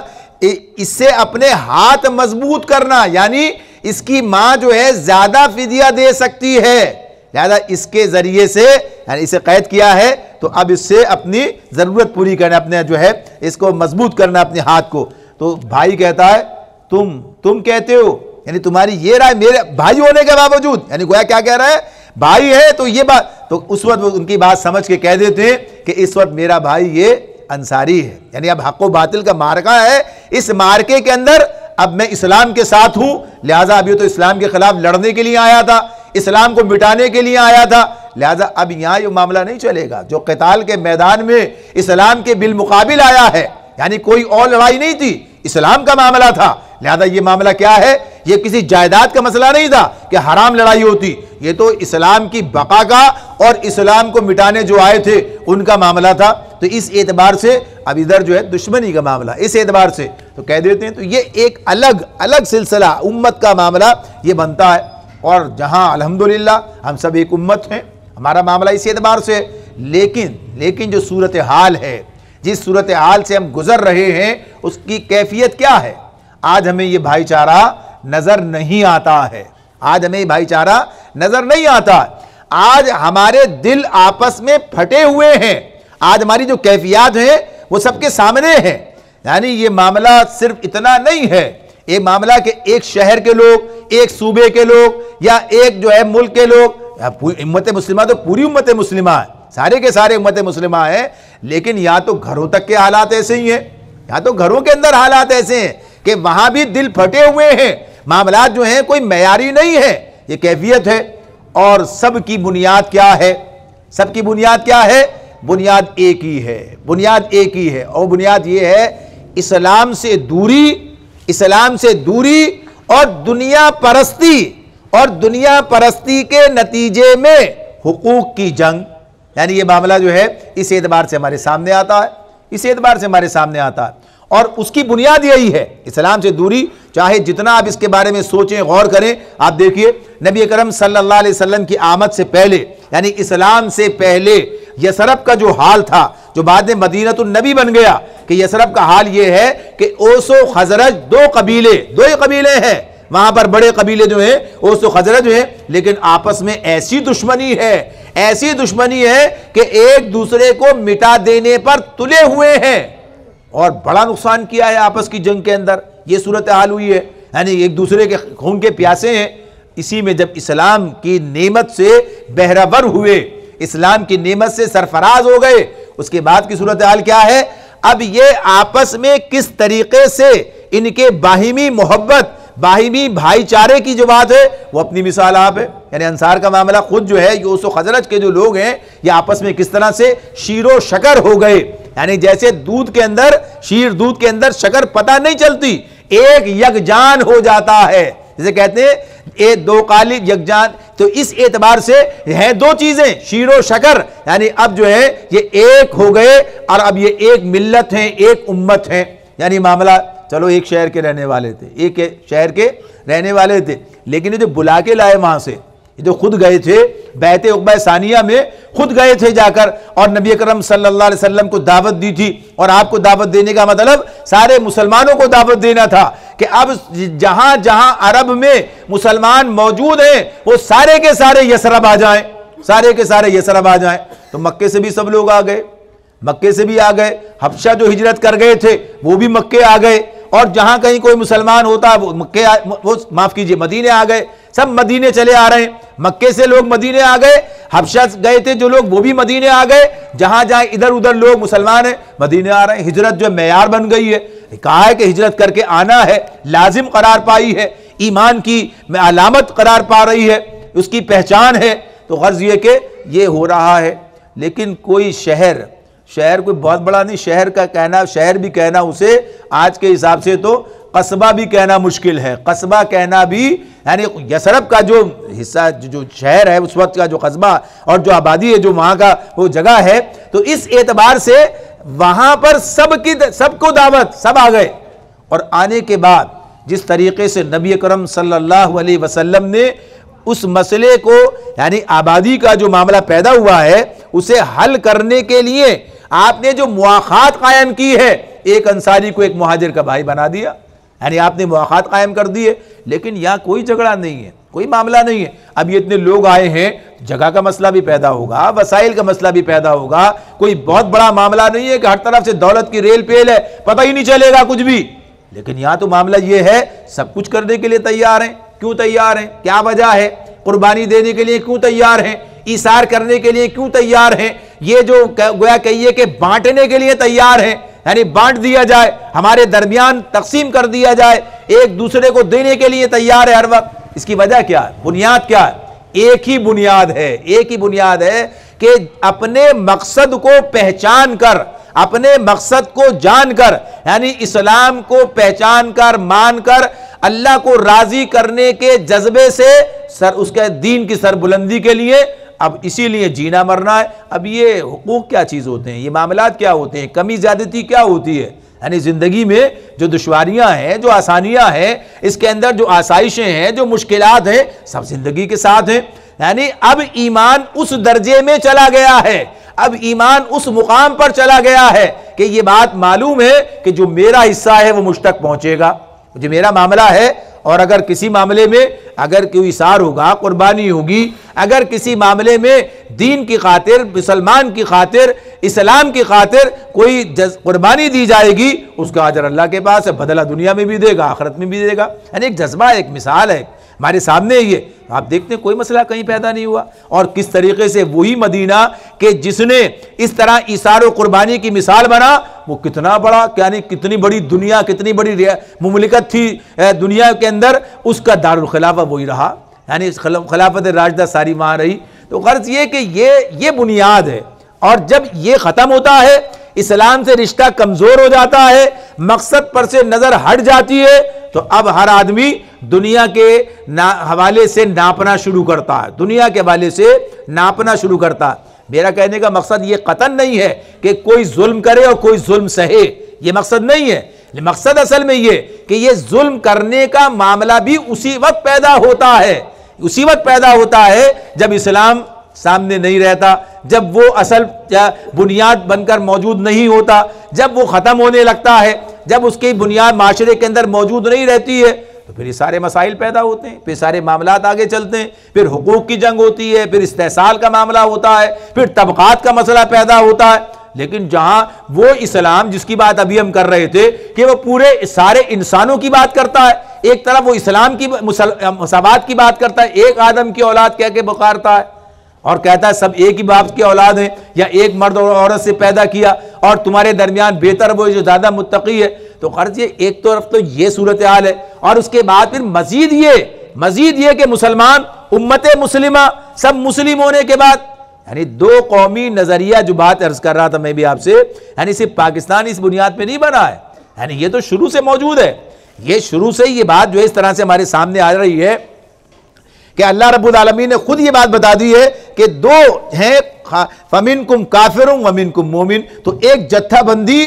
इससे अपने हाथ मजबूत करना, यानी इसकी माँ जो है ज़्यादा फिदिया दे सकती है, लिहाजा इसके ज़रिए से यानी इसे कैद किया है, तो अब इससे अपनी ज़रूरत पूरी करना, अपने जो है इसको मजबूत करना अपने हाथ को। तो भाई कहता है तुम कहते हो, यानी तुम्हारी ये राय मेरे भाई होने के बावजूद, यानी गोया क्या कह रहा है, भाई है तो ये बात, तो उस वक्त उनकी बात समझ के कह देते हैं कि इस वक्त मेरा भाई ये अंसारी है, यानी अब हक़ व बातिल का मार्का है, इस मार्के के अंदर अब मैं इस्लाम के साथ हूं, लिहाजा अभी तो इस्लाम के खिलाफ लड़ने के लिए आया था, इस्लाम को मिटाने के लिए आया था, लिहाजा अब यहाँ ये मामला नहीं चलेगा जो क़िताल के मैदान में इस्लाम के बिलमुकाबिल आया है, यानी कोई और लड़ाई नहीं थी, इस्लाम का मामला था। लिहाजा ये मामला क्या है, ये किसी जायदाद का मसला नहीं था कि हराम लड़ाई होती, ये तो इस्लाम की बका का और इस्लाम को मिटाने जो आए थे उनका मामला था। तो इस एतबार से अब इधर जो है दुश्मनी का मामला, इस एतबार से तो कह देते हैं, तो ये एक अलग अलग सिलसिला उम्मत का मामला ये बनता है। और जहाँ अल्हम्दुलिल्लाह हम सब एक उम्मत हैं, हमारा मामला इस एतबार से, लेकिन जो सूरत हाल है, जिस सूरत हाल से हम गुजर रहे हैं उसकी कैफियत क्या है, आज हमें ये भाईचारा नजर नहीं आता है, आज हमें भाईचारा नजर नहीं आता। आज हमारे दिल आपस में फटे हुए हैं, आज हमारी जो कैफियत है वो सबके सामने है। यानी ये मामला सिर्फ इतना नहीं है, ये मामला कि एक शहर के लोग, एक सूबे के लोग या एक जो है मुल्क के लोग, उम्मत मुस्लिमा तो पूरी उम्मत मुस्लिमा है, सारे के सारे उम्मत मुस्लिमा है, लेकिन या तो घरों तक के हालात ऐसे ही हैं, या तो घरों के अंदर हालात ऐसे हैं कि वहां भी दिल फटे हुए हैं, मामलात जो हैं कोई मयारी नहीं है, ये कैफियत है। और सब की बुनियाद क्या है, सब की बुनियाद क्या है, बुनियाद एक ही है, बुनियाद एक ही है, और बुनियाद ये है इस्लाम से दूरी, इस्लाम से दूरी और दुनिया परस्ती के नतीजे में हुकूक की जंग। यानी ये मामला जो है इस एतबार से हमारे सामने आता है, इस एतबार से हमारे सामने आता है, और उसकी बुनियाद यही है इस्लाम से दूरी। चाहे जितना आप इसके बारे में सोचें, गौर करें, आप देखिए नबी अकरम सल्लल्लाहु अलैहि वसल्लम की आमद से पहले, यानी इस्लाम से पहले यसरब का जो हाल था, जो बाद में मदीनतुन नबी बन गया, कि यसरब का हाल ये है कि ओसो खजरज दो ही कबीले हैं, वहां पर बड़े कबीले जो हैं ओसो खजरज हैं, लेकिन आपस में ऐसी दुश्मनी है कि एक दूसरे को मिटा देने पर तुले हुए हैं और बड़ा नुकसान किया है आपस की जंग के अंदर। ये सूरत हाल हुई है, यानी एक दूसरे के खून के प्यासे हैं। इसी में जब इस्लाम की नेमत से बहरावर हुए, इस्लाम की नेमत से सरफराज हो गए, उसके बाद की सूरत हाल क्या है, अब ये आपस में किस तरीके से इनके बाहिमी मोहब्बत, बाहिमी भाईचारे की जो बात है वो अपनी मिसाल आप है। यानी अंसार का मामला खुद जो है, यूसु खजरज के जो लोग हैं ये आपस में किस तरह से शीरो शकर हो गए, यानी जैसे दूध के अंदर, शीर दूध के अंदर शकर पता नहीं चलती, एक यकजान हो जाता है, जैसे कहते हैं ये दो काली यकजान। तो इस एतबार से है दो चीजें, शीरो शकर, यानी अब जो है ये एक हो गए और अब ये एक मिल्लत है, एक उम्मत है, यानी मामला चलो एक शहर के रहने वाले थे, एक शहर के रहने वाले थे, लेकिन ये जो बुला के लाए वहां से, ये जो खुद गए थे बैत उक़बा सानिया में, खुद गए थे जाकर और नबी अकरम सल्लल्लाहु अलैहि वसल्लम को दावत दी थी। और आपको दावत देने का मतलब सारे मुसलमानों को दावत देना था कि अब जहां जहां अरब में मुसलमान मौजूद हैं वो सारे के सारे यसरब आ जाएं, सारे के सारे यसरब आ जाएं। तो मक्के से भी सब लोग आ गए, मक्के से भी आ गए, हबशा जो हिजरत कर गए थे वो भी मक्के आ गए, और जहां कहीं कोई मुसलमान होता वो मक्के वो माफ कीजिए मदीने आ गए, सब मदीने चले आ रहे हैं। मक्के से लोग मदीने आ गए, हबशा गए थे जो लोग वो भी मदीने आ गए, जहां जहां इधर उधर लोग मुसलमान हैं मदीने आ रहे हैं। हिजरत जो मैयार बन गई है, कहा है कि हिजरत करके आना है, लाजिम करार पाई है, ईमान की अलामत करार पा रही है, उसकी पहचान है। तो गर्ज ये कि ये हो रहा है। लेकिन कोई शहर कोई बहुत बड़ा नहीं, शहर का कहना, शहर भी कहना उसे आज के हिसाब से तो कस्बा भी कहना मुश्किल है। कस्बा कहना भी यानी यसरब का जो हिस्सा जो शहर है उस वक्त का जो कस्बा और जो आबादी है जो वहाँ का वो जगह है, तो इस एतबार से वहाँ पर सबको दावत, सब आ गए। और आने के बाद जिस तरीके से नबी अकरम सल्लल्लाहु अलैहि वसल्लम ने उस मसले को यानी आबादी का जो मामला पैदा हुआ है उसे हल करने के लिए आपने जो मुआखात कायम की है, एक अंसारी को एक मुहाजिर का भाई बना दिया, यानी आपने मुआखात कायम कर दी है। लेकिन यहाँ कोई झगड़ा नहीं है, कोई मामला नहीं है। अब ये इतने लोग आए हैं, जगह का मसला भी पैदा होगा, वसाइल का मसला भी पैदा होगा, कोई बहुत बड़ा मामला नहीं है कि हर तरफ से दौलत की रेल पेल है, पता ही नहीं चलेगा कुछ भी। लेकिन यहाँ तो मामला ये है सब कुछ करने के लिए तैयार हैं। क्यों तैयार हैं, क्या वजह है, कुर्बानी देने के लिए क्यों तैयार हैं, ईसार करने के लिए क्यों तैयार हैं, ये जो गोया कहिए कि बांटने के लिए तैयार हैं, यानी बांट दिया जाए, हमारे दरमियान तकसीम कर दिया जाए, एक दूसरे को देने के लिए तैयार है हर वक्त। इसकी वजह क्या है, बुनियाद क्या है? एक ही बुनियाद है, एक ही बुनियाद है कि अपने मकसद को पहचान कर, अपने मकसद को जानकर, यानी इस्लाम को पहचान कर, मानकर, अल्लाह को राजी करने के जज्बे से उसके दीन की सरबुलंदी के लिए अब इसीलिए जीना मरना है। अब ये हुकूक क्या चीज़ होते हैं, ये मामलात क्या होते हैं, कमी ज़्यादती क्या होती है, यानी ज़िंदगी में जो दुश्वारियाँ हैं, जो आसानियाँ हैं, इसके अंदर जो आसाइशें हैं, जो मुश्किलात हैं, सब ज़िंदगी के साथ हैं। यानी अब ईमान उस दर्जे में चला गया है, अब ईमान उस मुकाम पर चला गया है कि ये बात मालूम है कि जो मेरा हिस्सा है वो मुझ तक पहुँचेगा, जो मेरा मामला है। और अगर किसी मामले में अगर कोई इसार होगा, कुर्बानी होगी, अगर किसी मामले में दीन की खातिर, मुसलमान की खातिर, इस्लाम की खातिर कोई कुर्बानी दी जाएगी, उसका अजर अल्लाह के पास है, बदला दुनिया में भी देगा, आखिरत में भी देगा। यानी एक जज्बा, एक मिसाल है हमारे सामने। ये आप देखते हैं कोई मसला कहीं पैदा नहीं हुआ। और किस तरीके से वही मदीना के जिसने इस तरह इसार और कुर्बानी की मिसाल बना, वो कितना बड़ा, यानी कितनी बड़ी दुनिया, कितनी बड़ी मुमलिकत थी दुनिया के अंदर, उसका दारुल खिलाफा वही रहा, यानी खिलाफत राशिदा सारी वहाँ रही। तो गर्ज ये कि ये बुनियाद है। और जब ये ख़त्म होता है, इस्लाम से रिश्ता कमज़ोर हो जाता है, मकसद पर से नज़र हट जाती है, तो अब हर आदमी दुनिया के हवाले से नापना शुरू करता है, दुनिया के हवाले से नापना शुरू करता है। मेरा कहने का मकसद ये कतन नहीं है कि कोई जुल्म करे और कोई जुल्म सहे, ये मकसद नहीं है। मकसद असल में ये कि ये जुल्म करने का मामला भी उसी वक्त पैदा होता है, उसी वक्त पैदा होता है जब इस्लाम सामने नहीं रहता, जब वो असल बुनियाद बनकर मौजूद नहीं होता, जब वो ख़त्म होने लगता है, जब उसकी बुनियाद माशरे के अंदर मौजूद नहीं रहती है, तो फिर ये सारे मसाइल पैदा होते हैं, फिर सारे मामलात आगे चलते हैं, फिर हुकूक की जंग होती है, फिर इस्तेसाल का मामला होता है, फिर तबकात का मसला पैदा होता है। लेकिन जहाँ वो इस्लाम जिसकी बात अभी हम कर रहे थे कि वो पूरे सारे इंसानों की बात करता है, एक तरफ वो इस्लाम की मसावात की बात करता है, एक आदम की औलाद कह के पुकारता है और कहता है सब एक ही बाप की औलाद है, या एक मर्द और औरत से पैदा किया और तुम्हारे दरमियान बेहतर वो जो ज़्यादा मुत्तकी है। तो खर्च ये एक तरफ तो ये सूरत हाल है, और उसके बाद फिर मजीद ये कि मुसलमान उम्मत मुस्लिमा सब मुस्लिम होने के बाद, यानी दो कौमी नज़रिया, जो बात अर्ज कर रहा था मैं भी आपसे, यानी सिर्फ पाकिस्तान इस बुनियाद पे नहीं बना है, यानी ये तो शुरू से मौजूद है। ये शुरू से ये बात जो है इस तरह से हमारे सामने आ रही है कि अल्लाह रब्बुल आलमीन ने खुद ये बात बता दी है कि दो हैं, फमिनकुम काफिरुन वमिनकुम मोमिन, तो एक जत्थाबंदी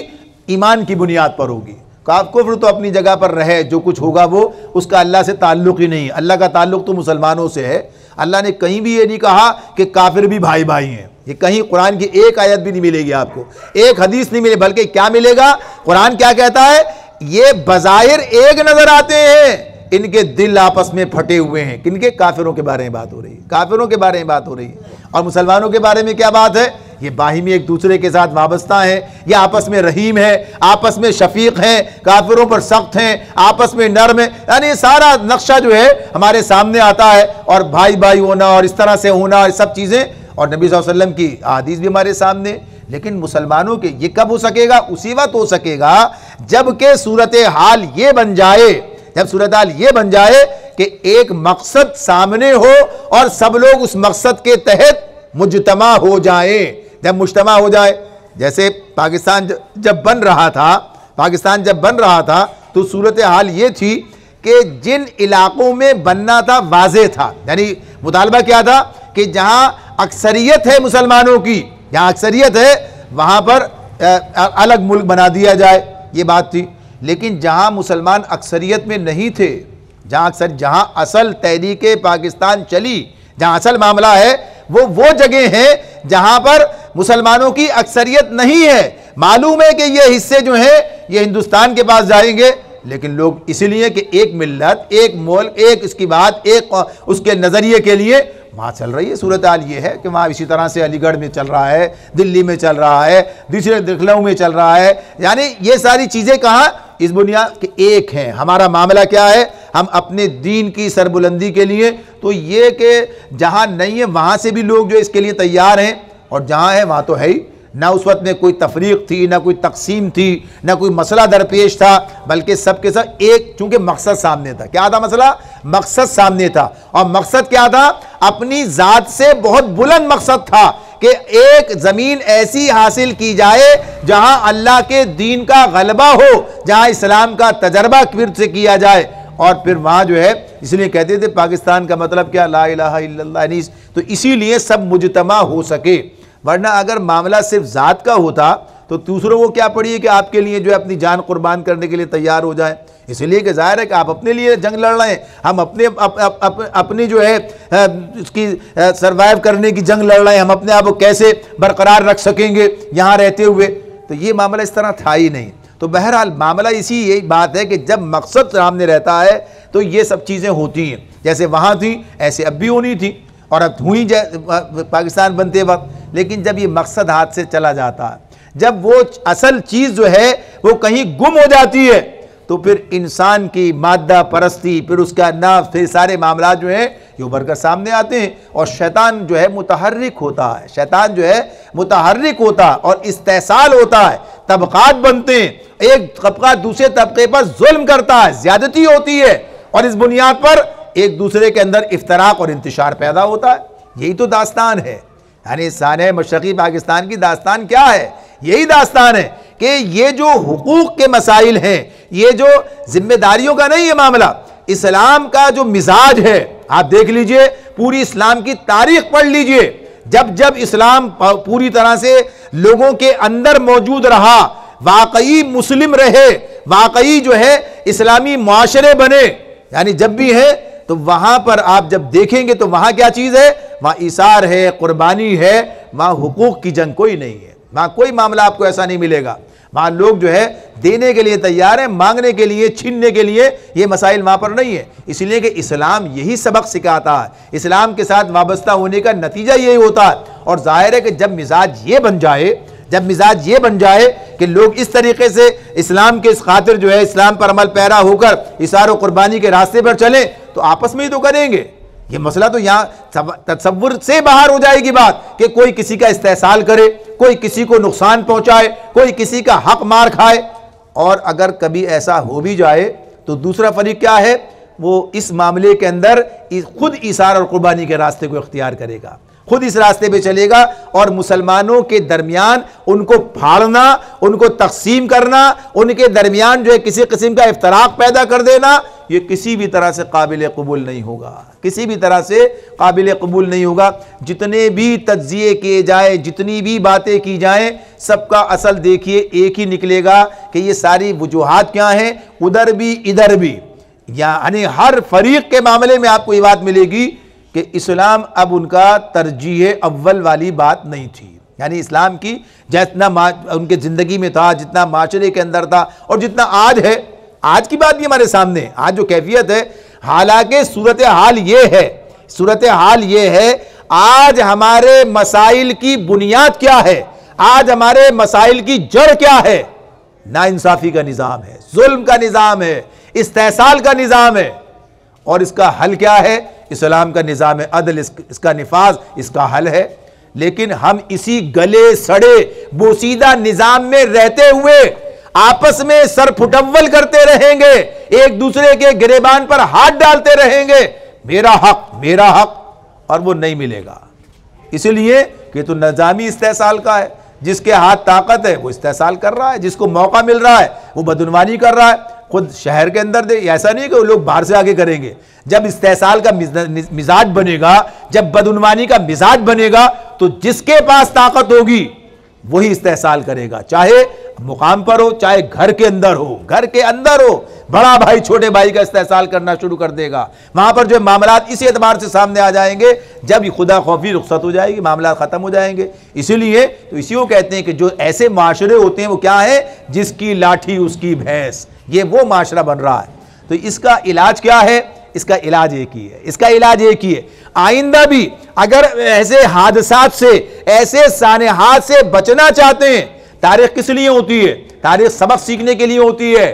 ईमान की बुनियाद पर होगी, कुफ्र तो अपनी जगह पर रहे, जो कुछ होगा वो उसका अल्लाह से ताल्लुक़ ही नहीं। अल्लाह का ताल्लुक़ तो मुसलमानों से है। अल्लाह ने कहीं भी ये नहीं कहा कि काफिर भी भाई भाई हैं। ये कहीं कुरान की एक आयत भी नहीं मिलेगी आपको, एक हदीस नहीं मिले। बल्कि क्या मिलेगा, कुरान क्या कहता है, ये बज़ाहिर एक नजर आते हैं, इनके दिल आपस में फटे हुए हैं। किनके? काफिरों के बारे में बात हो रही है, काफिरों के बारे में बात हो रही है। और मुसलमानों के बारे में क्या बात है, ये बाहिमी एक दूसरे के साथ वाबस्ता है, ये आपस में रहीम है, आपस में शफीक हैं, काफिरों पर सख्त हैं, आपस में नर्म है। यानी ये सारा नक्शा जो है हमारे सामने आता है, और भाई भाई होना और इस तरह से होना, और सब चीज़ें, और नबी सल्लल्लाहु अलैहि वसल्लम की हदीस भी हमारे सामने। लेकिन मुसलमानों के ये कब हो सकेगा? उसी वक्त हो सकेगा जबकि सूरत हाल ये बन जाए, जब सूरत हाल ये बन जाए कि एक मकसद सामने हो और सब लोग उस मकसद के तहत मुजतमा हो जाए। जब मुजतमा हो जाए, जैसे पाकिस्तान जब बन रहा था, तो सूरत हाल ये थी कि जिन इलाकों में बनना था वाज़ेह था, यानी मुतालबा क्या था कि जहां अक्सरियत है मुसलमानों की, जहां अक्सरियत है वहां पर अलग मुल्क बना दिया जाए, ये बात थी। लेकिन जहां मुसलमान अक्सरियत में नहीं थे, जहां असल तहरीक पाकिस्तान चली, जहां असल मामला है, वो जगह है जहां पर मुसलमानों की अक्सरियत नहीं है। मालूम है कि ये हिस्से जो हैं ये हिंदुस्तान के पास जाएंगे, लेकिन लोग इसलिए कि एक मिल्लत, एक मुल्क, एक इसकी बात, एक उसके नज़रिए के लिए वहाँ चल रही है। सूरत हाल ये है कि वहाँ इसी तरह से अलीगढ़ में चल रहा है, दिल्ली में चल रहा है, दूसरे लखनऊ में चल रहा है। यानी ये सारी चीज़ें कहाँ, इस बुनियाद के एक हैं। हमारा मामला क्या है, हम अपने दीन की सरबुलंदी के लिए, तो ये कि जहाँ नहीं है वहाँ से भी लोग जो इसके लिए तैयार हैं, और जहाँ है वहाँ तो है ही। ना उस वक्त में कोई तफरीक थी, ना कोई तकसीम थी, ना कोई मसला दरपेश था, बल्कि सबके सब एक, चूंकि मकसद सामने था। क्या था मसला? मकसद सामने था। और मकसद क्या था? अपनी ज़ात से बहुत बुलंद मकसद था कि एक ज़मीन ऐसी हासिल की जाए जहां अल्लाह के दीन का गलबा हो, जहां इस्लाम का तजर्बा फिर से किया जाए। और फिर वहाँ जो है, इसलिए कहते थे पाकिस्तान का मतलब क्या, ला इलाहा इल्लल्लाह। तो इसीलिए सब मुजतमा हो सके, वरना अगर मामला सिर्फ ज़ात का होता तो दूसरों को क्या पड़ी है कि आपके लिए जो है अपनी जान कुर्बान करने के लिए तैयार हो जाए। इसलिए कि जाहिर है कि आप अपने लिए जंग लड़ रहे हैं, हम अपनी जो है उसकी सर्वाइव करने की जंग लड़ रहे हैं, हम अपने आप को कैसे बरकरार रख सकेंगे यहाँ रहते हुए। तो ये मामला इस तरह था ही नहीं। तो बहरहाल मामला इसी यही बात है कि जब मकसद सामने रहता है तो ये सब चीज़ें होती हैं। जैसे वहाँ थी ऐसे अब भी होनी थी, और अब हुई पाकिस्तान बनते वक्त। लेकिन जब ये मकसद हाथ से चला जाता है, जब वो असल चीज़ जो है वो कहीं गुम हो जाती है, तो फिर इंसान की मादा परस्ती, फिर उसका नफ्स, फिर सारे मामला जो हैं ये उभर कर सामने आते हैं। और शैतान जो है मुतहर्रिक होता है, शैतान जो है मुतहर्रिक होता है और इस्तेसाल होता है, तबक़ात बनते हैं, एक तबका दूसरे तबके पर जुल्म करता है, ज़्यादती होती है, और इस बुनियाद पर एक दूसरे के अंदर इफ्तराक और इंतशार पैदा होता है। यही तो दास्तान है, यानी साने मशरक़ी पाकिस्तान की दास्तान क्या है? यही दास्तान है कि ये जो हुकूक के मसाइल हैं, ये जो जिम्मेदारियों का नहीं है मामला, इस्लाम का जो मिजाज है, आप देख लीजिए, पूरी इस्लाम की तारीख पढ़ लीजिए। जब जब इस्लाम पूरी तरह से लोगों के अंदर मौजूद रहा, वाकई मुस्लिम रहे, वाकई जो है इस्लामी मुआशरे बने, यानी जब भी है तो वहां पर आप जब देखेंगे तो वहां क्या चीज है, वहां इसार है, कुर्बानी है, वहां हुकूक की जंग कोई नहीं है। वहां कोई मामला आपको ऐसा नहीं मिलेगा। वहां लोग जो है देने के लिए तैयार है, मांगने के लिए, छीनने के लिए, ये मसाइल वहां पर नहीं है। इसलिए कि इस्लाम यही सबक सिखाता है, इस्लाम के साथ वाबस्ता होने का नतीजा यही होता है। और जाहिर है कि जब मिजाज ये बन जाए, जब मिजाज ये बन जाए कि लोग इस तरीके से इस्लाम के इस खातिर जो है इस्लाम पर अमल पैरा होकर इसार और कुर्बानी के रास्ते पर चले, तो आपस में ही तो करेंगे। ये मसला तो यहाँ तसव्वुर से बाहर हो जाएगी बात कि कोई किसी का इस्तेसाल करे, कोई किसी को नुकसान पहुंचाए, कोई किसी का हक मार खाए। और अगर कभी ऐसा हो भी जाए तो दूसरा फरीक क्या है, वो इस मामले के अंदर खुद इसार और कुर्बानी के रास्ते को इख्तियार करेगा। खुद इस रास्ते पे चलेगा और मुसलमानों के दरमियान उनको फाड़ना, उनको तकसीम करना, उनके दरमियान जो है किसी किस्म का इफ्तराक पैदा कर देना, ये किसी भी तरह से काबिल कबूल नहीं होगा, किसी भी तरह से काबिल कबूल नहीं होगा। जितने भी तज्जिए किए जाए, जितनी भी बातें की जाएं, सबका असल देखिए एक ही निकलेगा कि ये सारी वजूहात क्या हैं, उधर भी इधर भी, यानी हर फरीक के मामले में आपको ये बात मिलेगी कि इस्लाम अब उनका तरजीह अव्वल वाली बात नहीं थी। यानी इस्लाम की जितना उनके ज़िंदगी में था, जितना माशरे के अंदर था और जितना आज है, आज की बात भी हमारे सामने, आज जो कैफियत है, हालांकि सूरत हाल ये है, सूरत हाल ये है, आज हमारे मसाइल की बुनियाद क्या है, आज हमारे मसाइल की जड़ क्या है, नाइंसाफ़ी का निज़ाम है, जुल्म का निज़ाम है, इस्तेहसाल का निज़ाम है। और इसका हल क्या है? इस्लाम का निज़ाम अदल, इसका निफाज इसका हल है। लेकिन हम इसी गले सड़े बोसीदा निज़ाम में रहते हुए आपस में सर फुटव्वल करते रहेंगे, एक दूसरे के गिरेबान पर हाथ डालते रहेंगे, मेरा हक, और वो नहीं मिलेगा। इसलिए कि तो निज़ामी इस्तेहसाल का है, जिसके हाथ ताकत है वो इस्तेहसाल कर रहा है, जिसको मौका मिल रहा है वो बदउनवानी कर रहा है। खुद शहर के अंदर दे, ऐसा नहीं कि वो लोग बाहर से आगे करेंगे। जब इस्तेहसाल का मिजाज बनेगा, जब बदउनवानी का मिजाज बनेगा, तो जिसके पास ताकत होगी वही इस्तेहसाल करेगा, चाहे मुकाम पर हो, चाहे घर के अंदर हो, घर के अंदर हो, बड़ा भाई छोटे भाई का इस्तेहसाल करना शुरू कर देगा। वहां पर जो मामलात इसी एतबार से सामने आ जाएंगे, जब खुदा खौफी रुखसत हो जाएगी, मामलात खत्म हो जाएंगे। इसीलिए तो इसी को कहते हैं कि जो ऐसे माशरे होते हैं वो क्या है, जिसकी लाठी उसकी भैंस, ये वो माशरा बन रहा है। तो इसका इलाज क्या है? इसका इलाज एक ही है, इसका इलाज एक ही है। आइंदा भी अगर ऐसे हादसात से, ऐसे सानेहात से बचना चाहते हैं, तारीख किस लिए होती है? तारीख सबक सीखने के लिए होती है।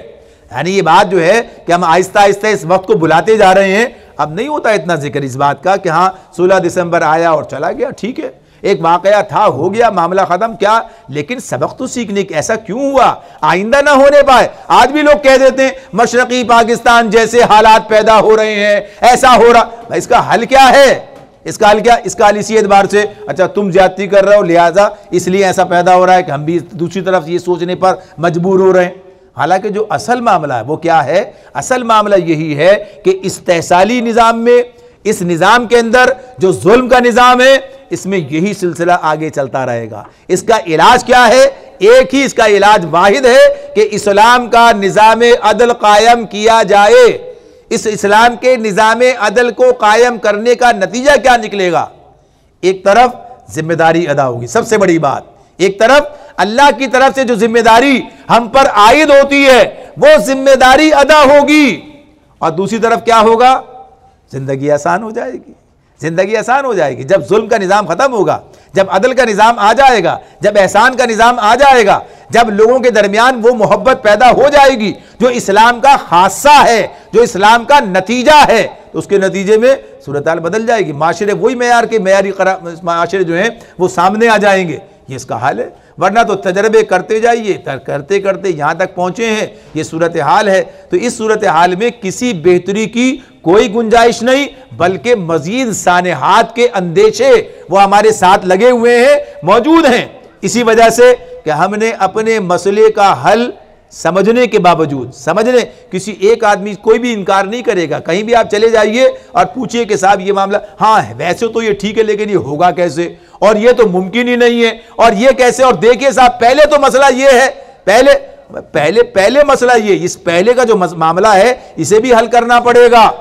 यानी ये बात जो है कि हम आहिस्ता आहिस्ता इस वक्त को बुलाते जा रहे हैं, अब नहीं होता इतना जिक्र इस बात का कि हाँ 16 दिसंबर आया और चला गया, ठीक है, एक वाकया था, हो गया, मामला खत्म, क्या, लेकिन सबक तो सीखने की, ऐसा क्यों हुआ आइंदा ना होने पाए। आज भी लोग कह देते हैं मशरकी पाकिस्तान जैसे हालात पैदा हो रहे हैं, ऐसा हो रहा, भाई इसका हल क्या है? इसका हल क्या? इसका हल इसी एतबार से, अच्छा तुम ज्यादती कर रहे हो लिहाजा इसलिए ऐसा पैदा हो रहा है कि हम भी दूसरी तरफ ये सोचने पर मजबूर हो रहे हैं। हालांकि जो असल मामला है वो क्या है? असल मामला यही है कि इस्तेहसाली निज़ाम में, इस निज़ाम के अंदर जो जुल्म का निज़ाम है, इसमें यही सिलसिला आगे चलता रहेगा। इसका इलाज क्या है? एक ही इसका इलाज वाहिद है कि इस्लाम का निज़ाम अदल कायम किया जाए। इस इस्लाम के निज़ाम अदल को कायम करने का नतीजा क्या निकलेगा? एक तरफ जिम्मेदारी अदा होगी, सबसे बड़ी बात, एक तरफ अल्लाह की तरफ से जो जिम्मेदारी हम पर आयद होती है वो जिम्मेदारी अदा होगी, और दूसरी तरफ क्या होगा? जिंदगी आसान हो जाएगी, जिंदगी आसान हो जाएगी। जब जुल्म का निज़ाम खत्म होगा, जब अदल का निज़ाम आ जाएगा, जब एहसान का निज़ाम आ जाएगा, जब लोगों के दरमियान वो मोहब्बत पैदा हो जाएगी जो इस्लाम का खासा है, जो इस्लाम का नतीजा है, तो उसके नतीजे में सूरत हाल बदल जाएगी। माशरे वही मेयार के मेयारी माशरे जो हैं वो सामने आ जाएंगे। ये इसका हाल है, वरना तो तजर्बे करते जाइए, करते करते यहाँ तक पहुँचे हैं, ये सूरत हाल है। तो इस सूरत हाल में किसी बेहतरी की कोई गुंजाइश नहीं, बल्कि मजीद सानेहात के अंदेशे वो हमारे साथ लगे हुए हैं, मौजूद हैं। इसी वजह से कि हमने अपने मसले का हल समझने के बावजूद, समझने, किसी एक आदमी कोई भी इनकार नहीं करेगा, कहीं भी आप चले जाइए और पूछिए कि साहब ये मामला, हाँ वैसे तो ये ठीक है लेकिन ये होगा कैसे, और ये तो मुमकिन ही नहीं है, और ये कैसे, और देखिए साहब पहले तो मसला ये है, पहले मसला ये, इस पहले का जो मामला है इसे भी हल करना पड़ेगा,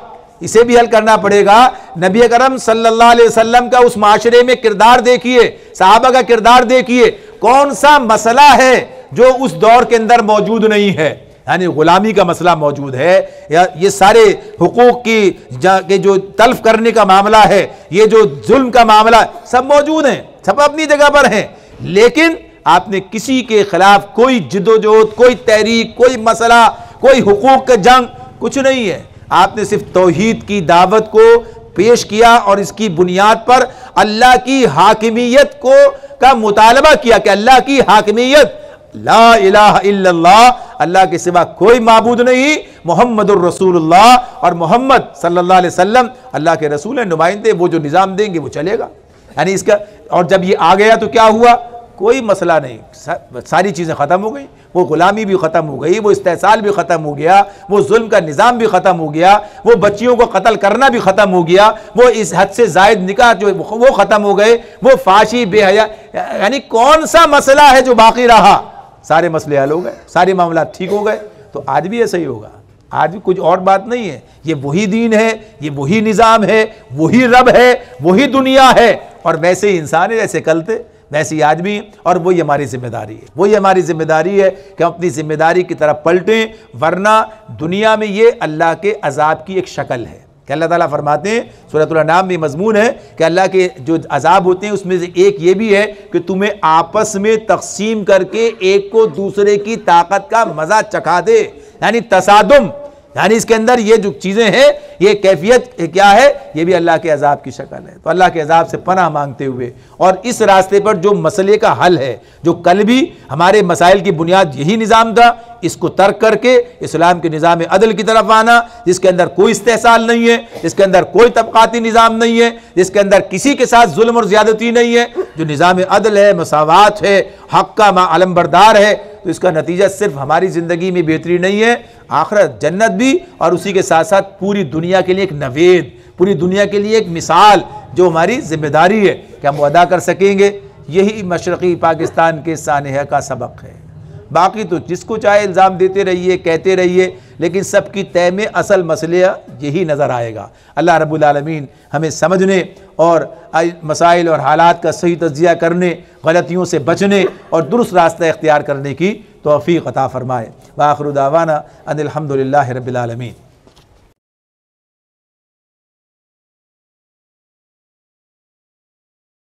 इसे भी हल करना पड़ेगा। नबी अकरम सल्लल्लाहु अलैहि वसल्लम का उस माशरे में किरदार देखिए, सहाबा का किरदार देखिए, कौन सा मसला है जो उस दौर के अंदर मौजूद नहीं है। यानी गुलामी का मसला मौजूद है, या ये सारे हुकूक की जो तल्फ करने का मामला है, ये जो जुल्म का मामला, सब मौजूद हैं, सब अपनी जगह पर हैं। लेकिन आपने किसी के खिलाफ कोई जिद्दोजहद, कोई तहरीक, कोई मसला, कोई हुकूक का जंग, कुछ नहीं है। आपने सिर्फ तौहीद की दावत को पेश किया और इसकी बुनियाद पर अल्लाह की हाकिमियत का मुतालबा किया कि अल्लाह की हाकिमियत, ला इलाहा इल्लल्लाह, अल्लाह के सिवा कोई माबूद नहीं, मुहम्मदुर रसूलुल्लाह, और मोहम्मद सल्लल्लाहु अलैहि वसल्लम अल्लाह के रसूल हैं, नुमाइंदे, वो जो निज़ाम देंगे वो चलेगा। यानी इसका, और जब ये आ गया तो क्या हुआ, कोई मसला नहीं, सारी चीज़ें ख़त्म हो गई, वो ग़ुलामी भी ख़त्म हो गई, वो इस्तेसाल भी ख़त्म हो गया, वो जुल्म का निज़ाम भी ख़त्म हो गया, वो बच्चियों को कत्ल करना भी ख़त्म हो गया, वो इस हद से ज़ायद निकाह जो वो ख़त्म हो गए, वो फाशी बेहया, यानी कौन सा मसला है जो बाकी रहा, सारे मसले हल हो गए, सारे मामला ठीक हो गए। तो आज भी ऐसा ही होगा, आज भी कुछ और बात नहीं है, ये वही दीन है, ये वही निज़ाम है, वही रब है, वही दुनिया है, और वैसे ही इंसान है जैसे कल थे वैसे ही आज भी, और वही हमारी जिम्मेदारी है, वही हमारी जिम्मेदारी है कि हम अपनी जिम्मेदारी की तरफ पलटें, वरना दुनिया में ये अल्लाह के अजाब की एक शक्ल है कि अल्लाह ताला फरमाते हैं, सूरह अल-अनाम में मजमून है कि अल्लाह के जो अजाब होते हैं उसमें से एक ये भी है कि तुम्हें आपस में तकसीम करके एक को दूसरे की ताकत का मज़ा चखा दे, यानी तसादुम, यानी इसके अंदर ये जो चीज़ें हैं, ये कैफियत क्या है, ये भी अल्लाह के अजाब की शक्ल है। तो अल्लाह के अजाब से पनाह मांगते हुए और इस रास्ते पर जो मसले का हल है, जो कल भी हमारे मसाइल की बुनियाद यही निज़ाम था, इसको तर्क करके इस्लाम के निज़ाम अदल की तरफ आना, जिसके अंदर कोई इस्तेहसाल नहीं है, जिसके अंदर कोई तबकाती निज़ाम नहीं है, जिसके अंदर किसी के साथ जुल्म और ज़्यादती नहीं है, जो निज़ाम अदल है, मसावात है, हक़ का अलमबरदार है, तो इसका नतीजा सिर्फ हमारी ज़िंदगी में बेहतरी नहीं है, आखिरत जन्नत भी, और उसी के साथ साथ पूरी दुनिया के लिए एक नवेद, पूरी दुनिया के लिए एक मिसाल जो हमारी जिम्मेदारी है कि हम अदा कर सकेंगे। यही मशरक़ी पाकिस्तान के सानहा का सबक है। बाकी तो जिसको चाहे इल्ज़ाम देते रहिए, कहते रहिए, लेकिन सबकी तय में असल मसले यही नज़र आएगा। अल्लाह रब्बुल आलमीन हमें समझने और मसाइल और हालात का सही तज्ज़िया करने, गलतियों से बचने और दुरुस्त रास्ता इख्तियार करने की तौफ़ीक़ अता फ़रमाए। व आख़िरु दावाना अनिल हम्दुलिल्लाहि रब्बिल आलमीन।